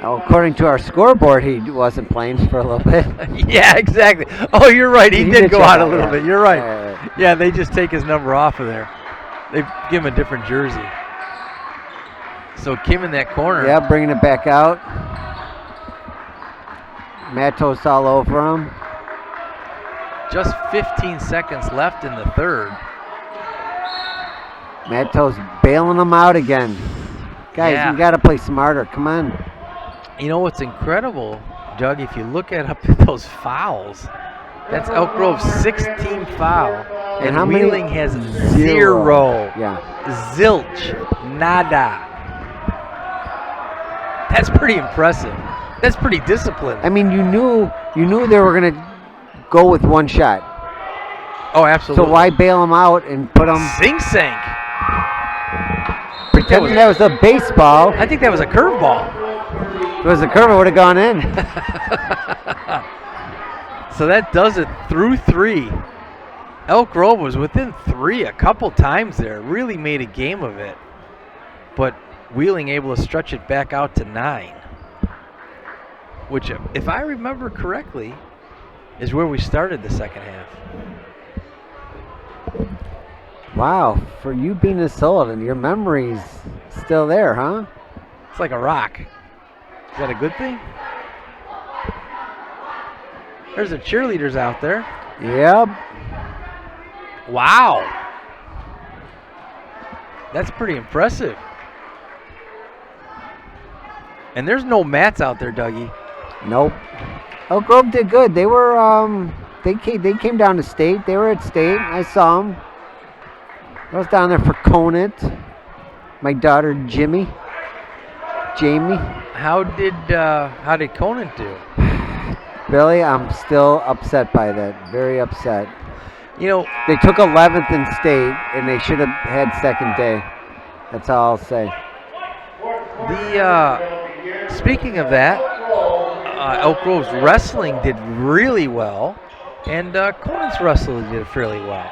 Well, according to our scoreboard, he wasn't playing for a little bit. Yeah, exactly. Oh, you're right. He did go out a little bit. You're right. Right. Yeah, they just take his number off of there. They give him a different jersey. So Kim in that corner. Yeah, bringing it back out. Matos all over him. Just 15 seconds left in the third. Matos bailing them out again. Guys, you got to play smarter. Come on. You know what's incredible, Doug? If you look at those fouls, that's Elk Grove's 16th foul. And how Wheeling many? has zero. Yeah. Zilch. Nada. That's pretty impressive. That's pretty disciplined. I mean, you knew they were going to go with one shot. Oh, absolutely. So why bail them out and put them... Sing Sank. Pretending that was a baseball. I think that was a curveball. If it was a curve, it would have gone in. So that does it through three. Elk Grove was within three a couple times there. Really made a game of it. But Wheeling able to stretch it back out to 9. Which, if I remember correctly, is where we started the second half. Wow, for you being a Sullivan, your memory's still there, huh? It's like a rock. Is that a good thing? There's the cheerleaders out there. Yep. Wow. That's pretty impressive. And there's no mats out there, Dougie. Nope. Elk Grove did good. They were they came down to state. They were at state. I saw them. I was down there for Conant. My daughter Jamie. How did Conant do? Billy, I'm still upset by that. Very upset. You know, they took 11th in state, and they should have had second day. That's all I'll say. Speaking of that, Elk Grove's wrestling did really well, and Conant's wrestling did fairly well.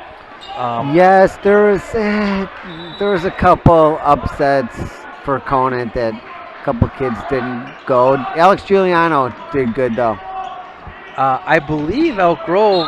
Yes, there was a couple upsets for Conant that a couple kids didn't go. Alex Giuliano did good though. I believe Elk Grove,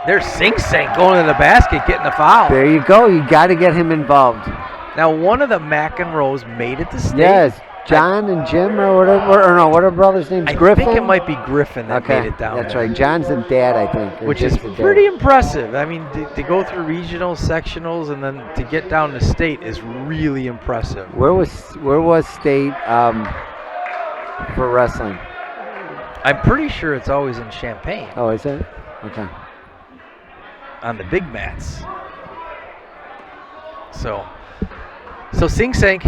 there's Sing Sank going to the basket, getting a foul. There you go. You got to get him involved. Now, one of the McEnroes made it to state. Yes, John and Jim or whatever. Or no, what are brothers' names? Griffin? I think it might be Griffin that made it down that's there. right. John's the dad, I think. Which is pretty impressive. I mean, to go through regionals, sectionals, and then to get down to state is really impressive. Where was state for wrestling? I'm pretty sure it's always in Champaign. Oh, is it? Okay. On the big mats. So Sing Sank,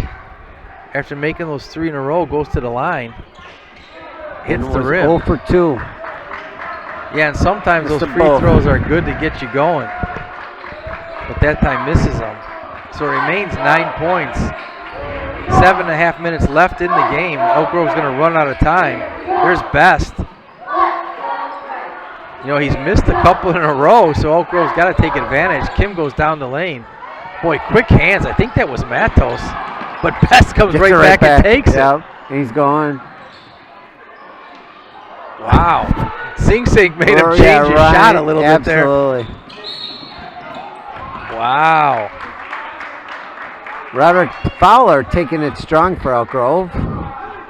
after making those 3 in a row, goes to the line, hits the rim. 0 for 2. Yeah, and sometimes those free throws are good to get you going, but that time misses them. So it remains 9 points. 7.5 minutes left in the game. Elk Grove's going to run out of time. There's Best. You know, he's missed a couple in a row, so Elk Grove's got to take advantage. Kim goes down the lane. Boy, quick hands. I think that was Matos. But Best comes right back and takes it. He's going. Wow. Sing Sing made him change his shot a little bit there. Absolutely. Wow. Roderick Fowler taking it strong for Elk Grove.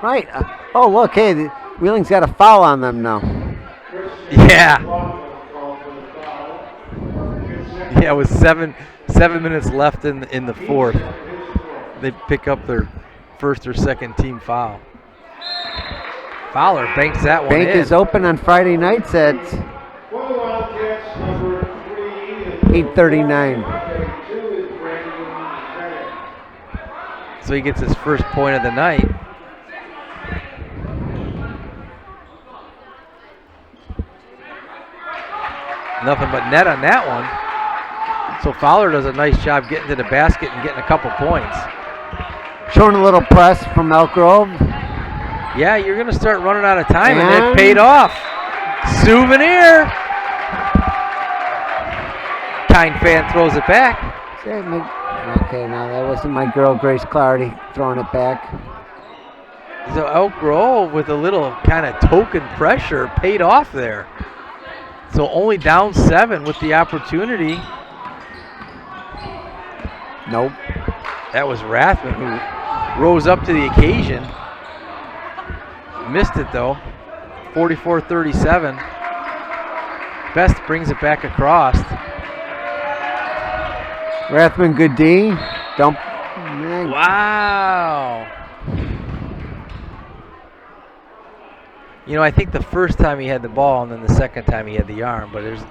Right. Oh, look, hey, Wheeling's got a foul on them now. Yeah. Yeah, with seven minutes left in the fourth. They pick up their first or second team foul. Fowler banks that one in. Bank is open on Friday nights at 8:39. So he gets his first point of the night. Nothing but net on that one. So Fowler does a nice job getting to the basket and getting a couple points. Showing a little press from Elk Grove. Yeah, you're going to start running out of time, and it paid off. Souvenir. Kind fan throws it back. Okay, now that wasn't my girl Grace Clardy throwing it back. So Elk Grove with a little kind of token pressure paid off there. So only down 7 with the opportunity. Nope. That was Rathman who rose up to the occasion. Missed it though. 44-37. Best brings it back across. Rathman, good D. Don't. Wow. You know, I think the first time he had the ball and then the second time he had the arm, but there's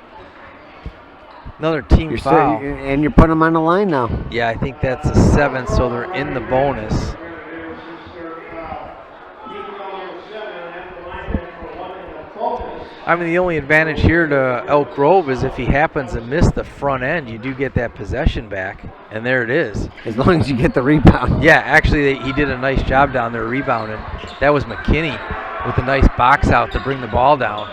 another team foul. And you're putting them on the line now. Yeah, I think that's a 7, so they're in the bonus. I mean, the only advantage here to Elk Grove is if he happens to miss the front end, you do get that possession back, and there it is. As long as you get the rebound. Yeah, actually, he did a nice job down there rebounding. That was McKinney with a nice box out to bring the ball down.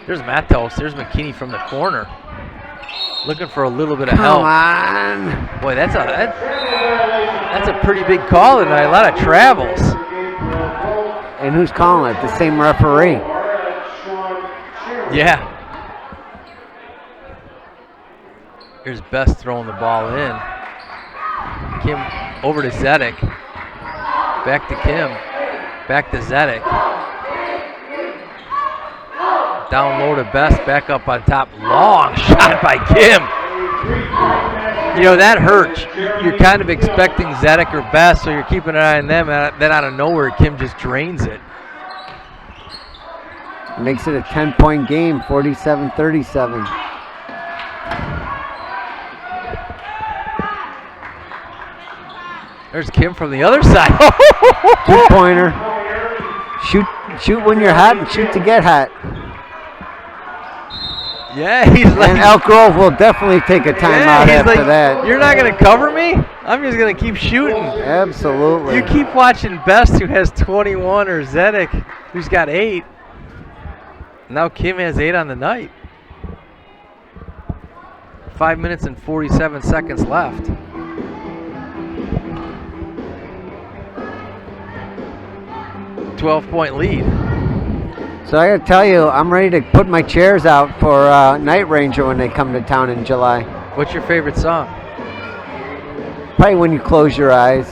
There's Matos. There's McKinney from the corner. Looking for a little bit of help. Come on. Boy, that's a pretty big call tonight. A lot of travels. And who's calling it? The same referee. Yeah. Here's Best throwing the ball in. Kim over to Zedek. Back to Kim. Back to Zedek. Down low to Best. Back up on top. Long shot by Kim. You know, that hurts. You're kind of expecting Zedek or Best, so you're keeping an eye on them. And then out of nowhere, Kim just drains it. Makes it a 10-point game, 47-37. There's Kim from the other side. Two-pointer. Shoot when you're hot and shoot to get hot. Yeah, he's like. And Elk Grove will definitely take a timeout after that. You're not going to cover me? I'm just going to keep shooting. Absolutely. You keep watching Best, who has 21, or Zedek, who's got 8. Now Kim has 8 on the night. 5 minutes and 47 seconds left. $12-point lead. So I got to tell you, I'm ready to put my chairs out for Night Ranger when they come to town in July. What's your favorite song? Probably When You Close Your Eyes.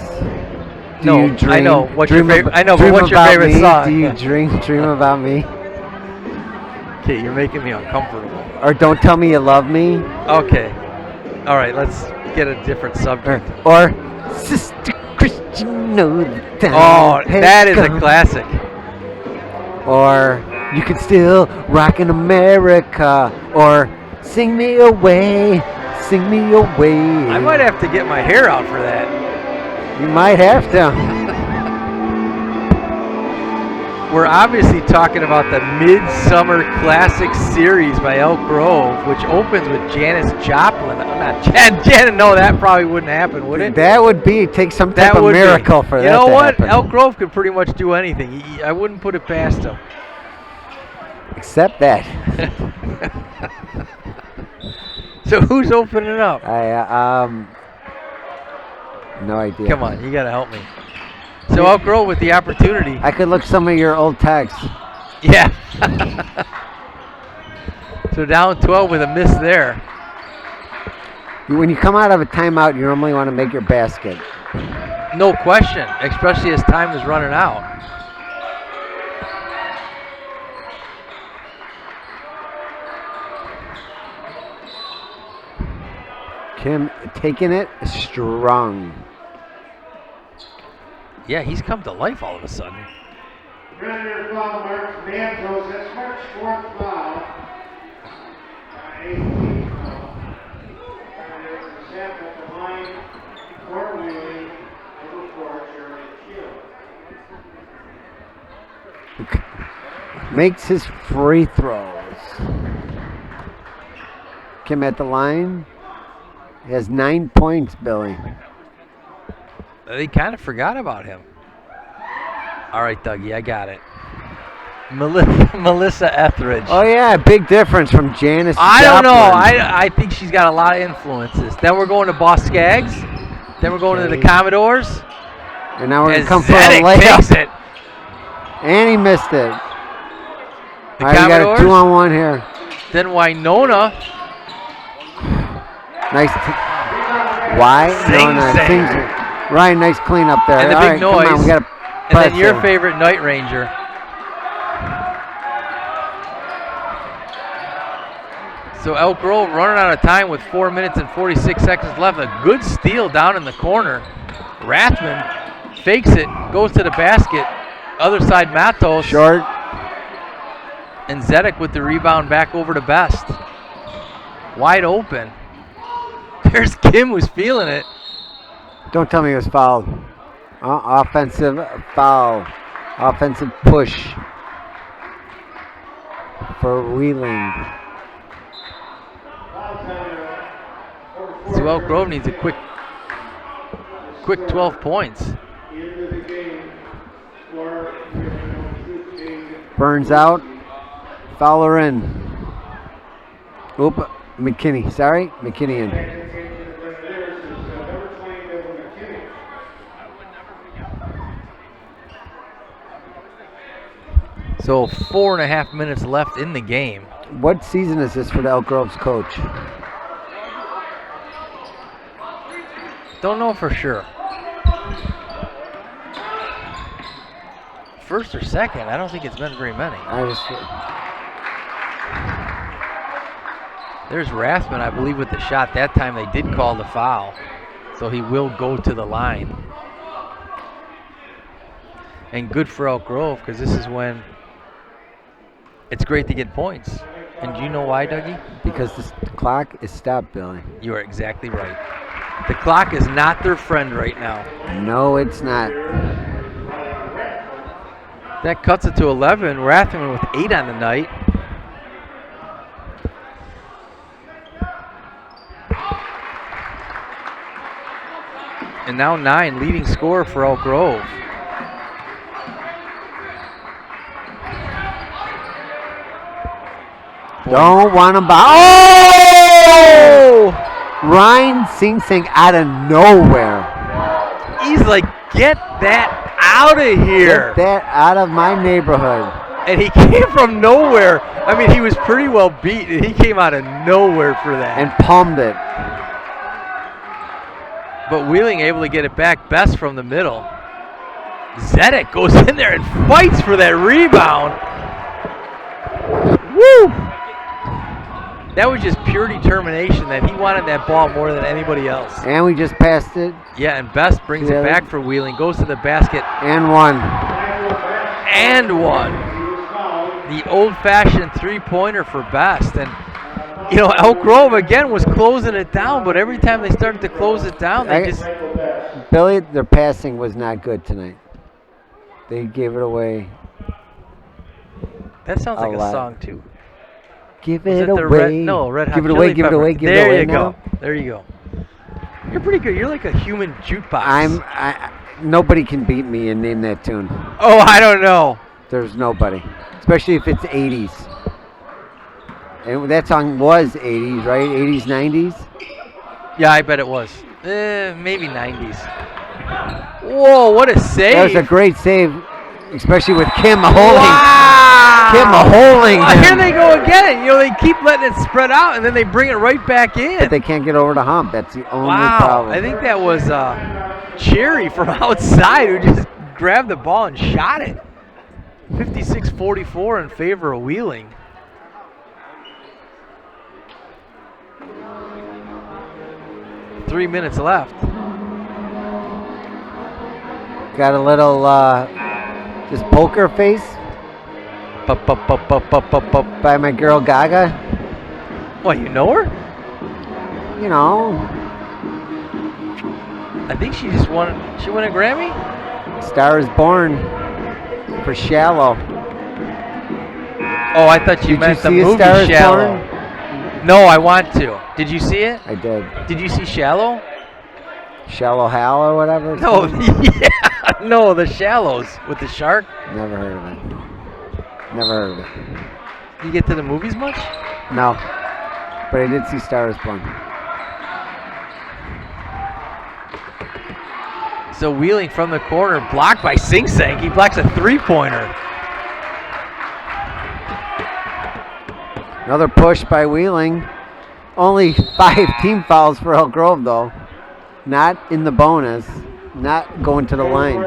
No, you dream, I know. What's your favorite? I know, but what's your favorite song? Do you dream about me? Okay, you're making me uncomfortable. Or Don't Tell Me You Love Me. Okay. All right, let's get a different subject. Or Sister Christian, know the time. Oh, that is a classic. Or You Can Still Rock in America. Or Sing Me Away, Sing Me Away. I might have to get my hair out for that. You might have to. We're obviously talking about the Midsummer Classic Series by Elk Grove, which opens with Janis Joplin. I'm not Janet. No, that probably wouldn't happen, would it? That would take some type of miracle for that to happen. You know what? Elk Grove could pretty much do anything. I wouldn't put it past him. Except that. So who's opening up? No idea. Come on, you got to help me. So Elk Grove with the opportunity. I could look some of your old texts. Yeah. So down 12 with a miss there. When you come out of a timeout, you normally want to make your basket. No question, especially as time is running out. Kim taking it strong. Yeah, he's come to life all of a sudden. Granted, foul marks Mantos. That's Mark's 4th foul. 18 foul. And there's a sample behind Fort Wheeling, little Forge. makes his free throws. Kim at the line. He has 9 points, Billy. They kind of forgot about him. All right, Dougie, I got it. Melissa Etheridge. Oh, yeah, big difference from Janice I don't know. Joplin. I think she's got a lot of influences. Then we're going to Boss Skaggs. Then we're going to the Okay. Commodores. And now we're going And to come for a Zedek takes layup. it. And he missed it. The All right, we got a Commodores. 2-on-1 here. Then Winona. Nice. Why? Sing, no. sing. Ryan, nice clean up there. And the All big right, noise. Come on, we got to And press then your here. favorite Night Ranger. So Elk Grove running out of time with 4 minutes and 46 seconds left. A good steal down in the corner. Rathman fakes it, goes to the basket. Other side, Matos. Short. And Zedek with the rebound back over to Best. Wide open. There's Kim who's feeling it. Don't tell me he was fouled. Offensive foul. Offensive push for Wheeling. So Elk Grove needs a quick 12 points. Into the game. For Burns out. Fowler in. Oop. McKinney. Sorry. McKinney in. So 4.5 minutes left in the game. What season is this for the Elk Grove's coach? Don't know for sure. First or second, I don't think it's been very many. There's Rathman, I believe, with the shot. That time they did call the foul, so he will go to the line. And good for Elk Grove, because this is when it's great to get points. And do you know why, Dougie? Because the clock is stopped, Billy. You are exactly right. The clock is not their friend right now. No, it's not. That cuts it to 11. Rathman with 8 on the night. And now 9, leading scorer for Elk Grove. Don't want him back. Oh! Ryan Sing Sing out of nowhere. He's like, get that out of here. Get that out of my neighborhood. And he came from nowhere. I mean, he was pretty well beat, and he came out of nowhere for that. And palmed it. But Wheeling able to get it back. Best from the middle. Zedek goes in there and fights for that rebound. Woo! That was just pure determination that he wanted that ball more than anybody else. And we just passed it. Yeah, and Best brings it back for Wheeling. Goes to the basket. And one. And one. The old-fashioned three-pointer for Best. And, you know, Elk Grove, again, was closing it down, but every time they started to close it down, they just... Billy, their passing was not good tonight. They gave it away. That sounds like a lot. song, too. Give Was it the away. Red Hot Give it Chili away, give it Peppers. away, give it There away you now. go. There you go. You're pretty good. You're like a human jukebox. Nobody can beat me and name that tune. Oh, I don't know. There's nobody. Especially if it's 80s. And that song was 80s, right? 80s, 90s? Yeah, I bet it was. Maybe 90s. Whoa, what a save. That was a great save, especially with Kim holding. Wow. Kim holding Well, him. here they go again. You know, they keep letting it spread out, and then they bring it right back in. But they can't get over the hump. That's the only Wow. problem. I think that was Cherry from outside who just grabbed the ball and shot it. 56-44 in favor of Wheeling. Three minutes left. Got a little just poker face by my girl Gaga. What, you know her? You know, I think she just won. She won a Grammy? Star is Born for Shallow. Oh, I thought you Did meant you the see A movie Star Is Shallow. Born? No, I want to. Did you see it? I did. Did you see Shallow? Shallow Hal or whatever. It's No, called? yeah, no, The Shallows with the shark. Never heard of it. Never heard of it. You get to the movies much? No. But I did see Star Is Born. So Wheeling from the corner, blocked by Sing Sang. He blocks a three-pointer. Another push by Wheeling. Only 5 team fouls for Elk Grove, though. Not in the bonus. Not going to the line.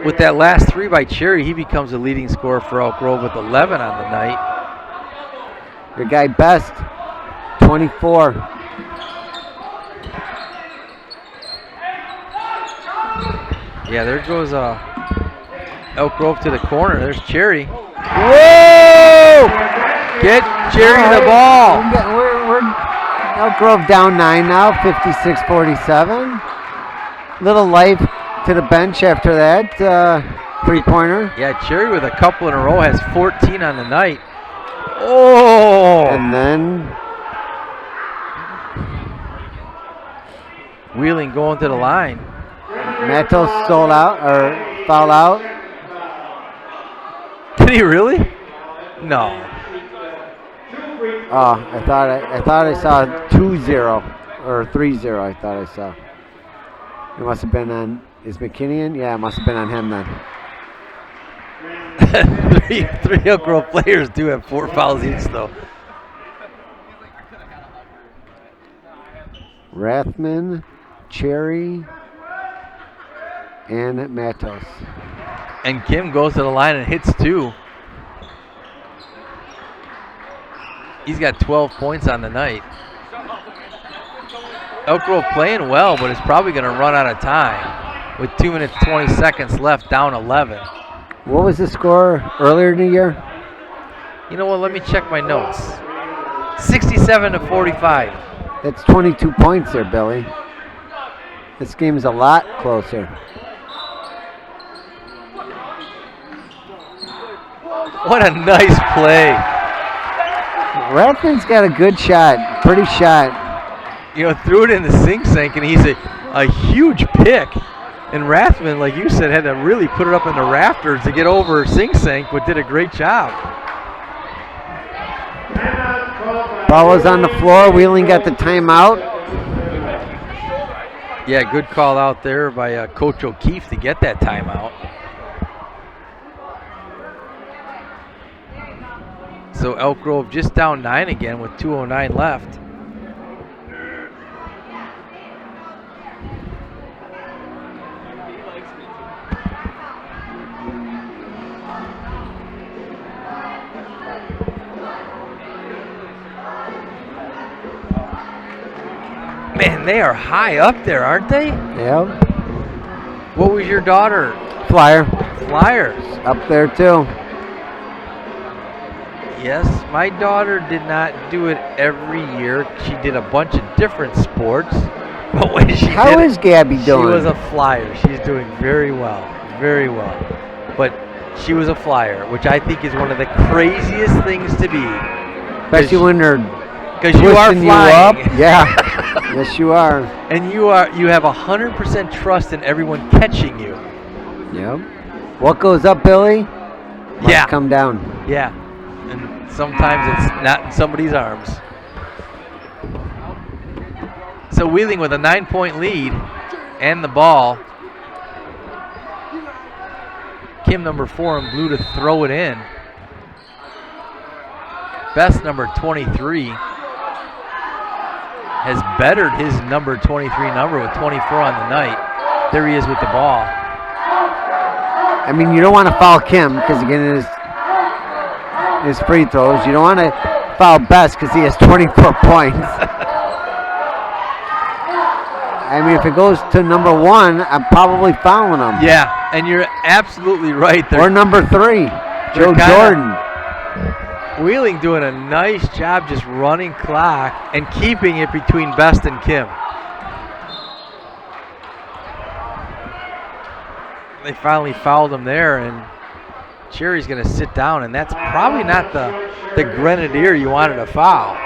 With that last three by Cherry, he becomes the leading scorer for Elk Grove with 11 on the night. Your guy Best, 24. Yeah, there goes Elk Grove to the corner. There's Cherry. Whoa! Get Cherry the ball. We're Elk Grove down 9 now, 56-47. Little life to the bench after that three-pointer. Yeah, Cherry with a couple in a row has 14 on the night. Oh! And then Wheeling going to the line. Matos sold out or fouled out. Did he really? No. Oh, I thought I saw 2-0 or 3-0. I thought I saw. It must have been on. Is McKinney? Yeah, it must have been on him then. three Elk Grove players do have 4 fouls each, though. Rathman, Cherry, and Matos. And Kim goes to the line and hits 2. He's got 12 points on the night. Elk Grove playing well, but it's probably going to run out of time with 2 minutes 20 seconds left, down 11. What was the score earlier in the year? You know what? Let me check my notes. 67-45. That's 22 points there, Billy. This game's a lot closer. What a nice play. Rathman's got a good shot, pretty shot. You know, threw it in the Sing Sink, and he's a huge pick. And Rathman, like you said, had to really put it up in the rafters to get over Sing Sink, but did a great job. Ball was on the floor. Wheeling got the timeout. Yeah, good call out there by Coach O'Keefe to get that timeout. So Elk Grove just down 9 again with 2:09 left. Man, they are high up there, aren't they? Yep. What was your daughter? Flyer. Flyers. Up there, too. Yes, my daughter did not do it every year. She did a bunch of different sports. But when she How is Gabby doing? She was a flyer. She's doing very well. Very well. But she was a flyer, which I think is one of the craziest things to be. Especially when they're because you are twisting flying. you up. Yeah. Yes, you are. And you have 100% trust in everyone catching you. Yep. What goes up, Billy? Must come down. Yeah. And sometimes it's not in somebody's arms. So Wheeling with a 9-point lead and the ball. Kim, number 4 in blue, to throw it in. Best, number 23, has bettered his number 23 number with 24 on the night. There he is with the ball. I mean, you don't want to foul Kim because, again, his free throws. You don't want to foul Best because he has 24 points. I mean, if it goes to number 1, I'm probably fouling him. Yeah, and you're absolutely right. Or number 3, Joe Jordan. Wheeling doing a nice job just running clock and keeping it between Best and Kim. They finally fouled him there, and Cherry's going to sit down, and that's probably not the Grenadier you wanted to foul.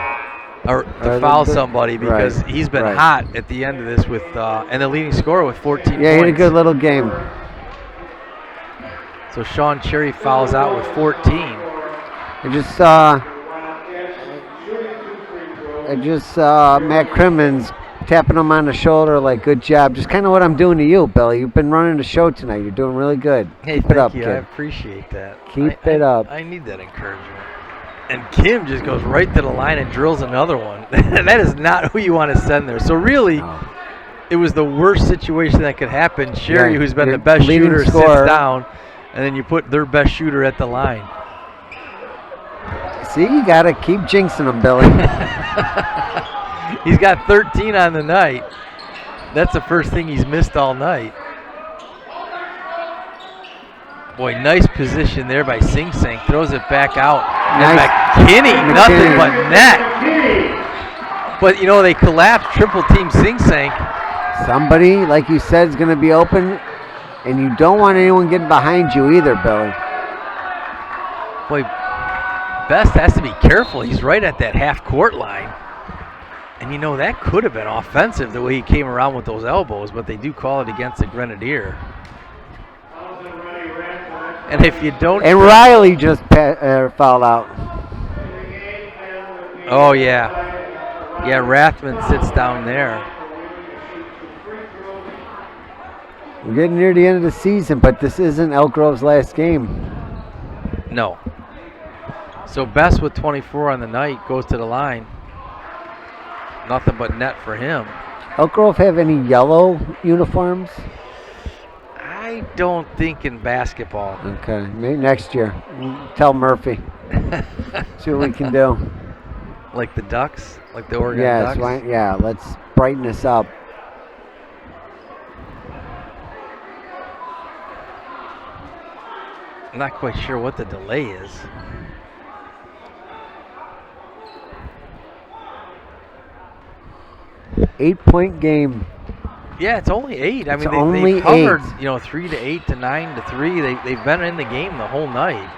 Or to foul somebody, because he's been hot at the end of this with and the leading scorer with 14 points. Yeah, he had a good little game. So Sean Cherry fouls out with 14. I just saw Matt Crimmins tapping him on the shoulder like, good job. Just kind of what I'm doing to you, Billy. You've been running the show tonight. You're doing really good. Hey, Keep it up, you. kid. I appreciate that. Keep it up. I need that encouragement. And Kim just goes right to the line and drills another one. That is not who you want to send there. So really, it was the worst situation that could happen. Sherry, who's been the best shooter, sits down, and then you put their best shooter at the line. See, you got to keep jinxing him, Billy. He's got 13 on the night. That's the first thing he's missed all night. Boy, nice position there by Sing Sing. Throws it back out. Nice. And McKinney, nothing but net. But, you know, they collapsed, triple team Sing Sing. Somebody, like you said, is going to be open, and you don't want anyone getting behind you either, Billy. Boy, Best has to be careful. He's right at that half-court line. And, you know, that could have been offensive the way he came around with those elbows, but they do call it against the Grenadier. And if you don't... And Riley just fouled out. Oh, yeah. Yeah, Rathman sits down there. We're getting near the end of the season, but this isn't Elk Grove's last game. No. So Best with 24 on the night goes to the line. Nothing but net for him. Elk Grove have any yellow uniforms? I don't think in basketball. Okay, maybe next year. Tell Murphy. See what we can do. Like the Ducks? Like the Oregon Ducks? Yeah, let's brighten this up. I'm not quite sure what the delay is. Eight-point game. Yeah, it's only 8. I mean, they've covered, 3 to 8 to 9 to 3. They've been in the game the whole night.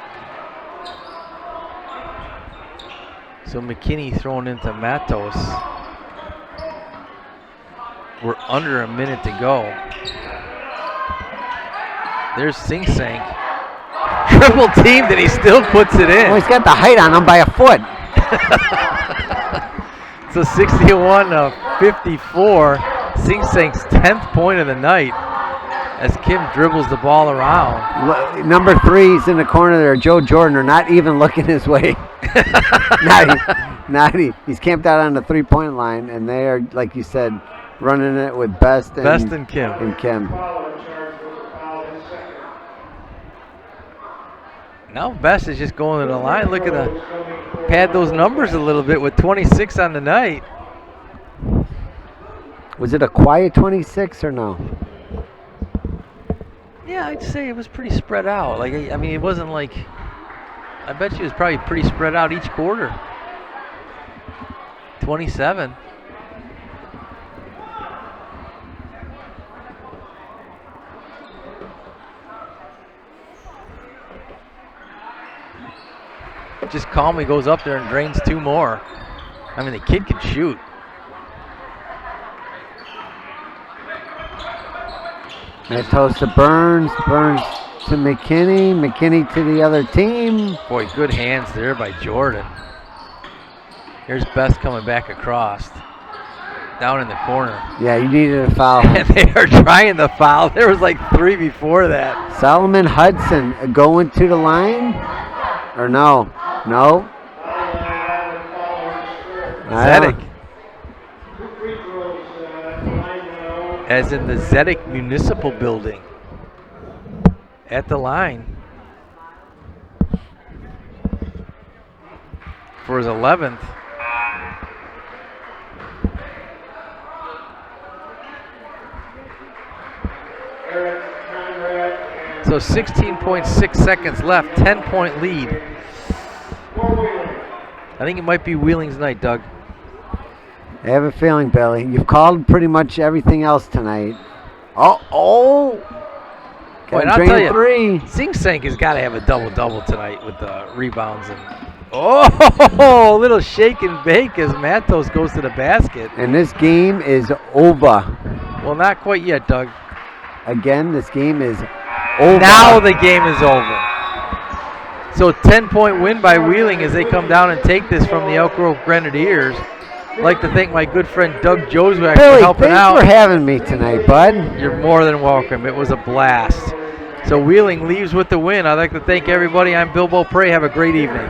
So McKinney thrown into Matos. We're under a minute to go. There's Sing Sing. Triple teamed and he still puts it in. Oh, he's got the height on him by a foot. So 61-54. Sing Sing's 10th point of the night as Kim dribbles the ball around. Number 3's in the corner there. Joe Jordan are not even looking his way. He's camped out on the three-point line, and they are, like you said, running it with Best and Kim. Now Best is just going to the line, looking to pad those numbers a little bit with 26 on the night. Was it a quiet 26 or no? Yeah, I'd say it was pretty spread out. Like, I mean, it wasn't like, I bet you it was probably pretty spread out each quarter. 27. Just calmly goes up there and drains 2 more. I mean, the kid can shoot. Matos to Burns to McKinney to the other team. Boy, good hands there by Jordan. Here's Best coming back across. Down in the corner. Yeah, you needed a foul. And they are trying the foul. There was like 3 before that. Solomon Hudson going to the line? Or no? No. Zedek. As in the Zedek Municipal Building. At the line. For his 11th. So 16.6 seconds left, 10-point lead. I think it might be Wheeling's night, Doug. I have a feeling, Billy. You've called pretty much everything else tonight. Oh! Boy, and Can I'll drain tell a you, three. Sing Sank has got to have a double-double tonight with the rebounds. And oh, a little shake and bake as Matos goes to the basket. And this game is over. Well, not quite yet, Doug. Again, this game is over. Now the game is over. So 10-point win by Wheeling as they come down and take this from the Elk Grove Grenadiers. I'd like to thank my good friend Doug Joswiak for Billy, helping thanks out. for having me tonight, bud. You're more than welcome. It was a blast. So Wheeling leaves with the win. I'd like to thank everybody. I'm Bill Beaupre. Have a great evening.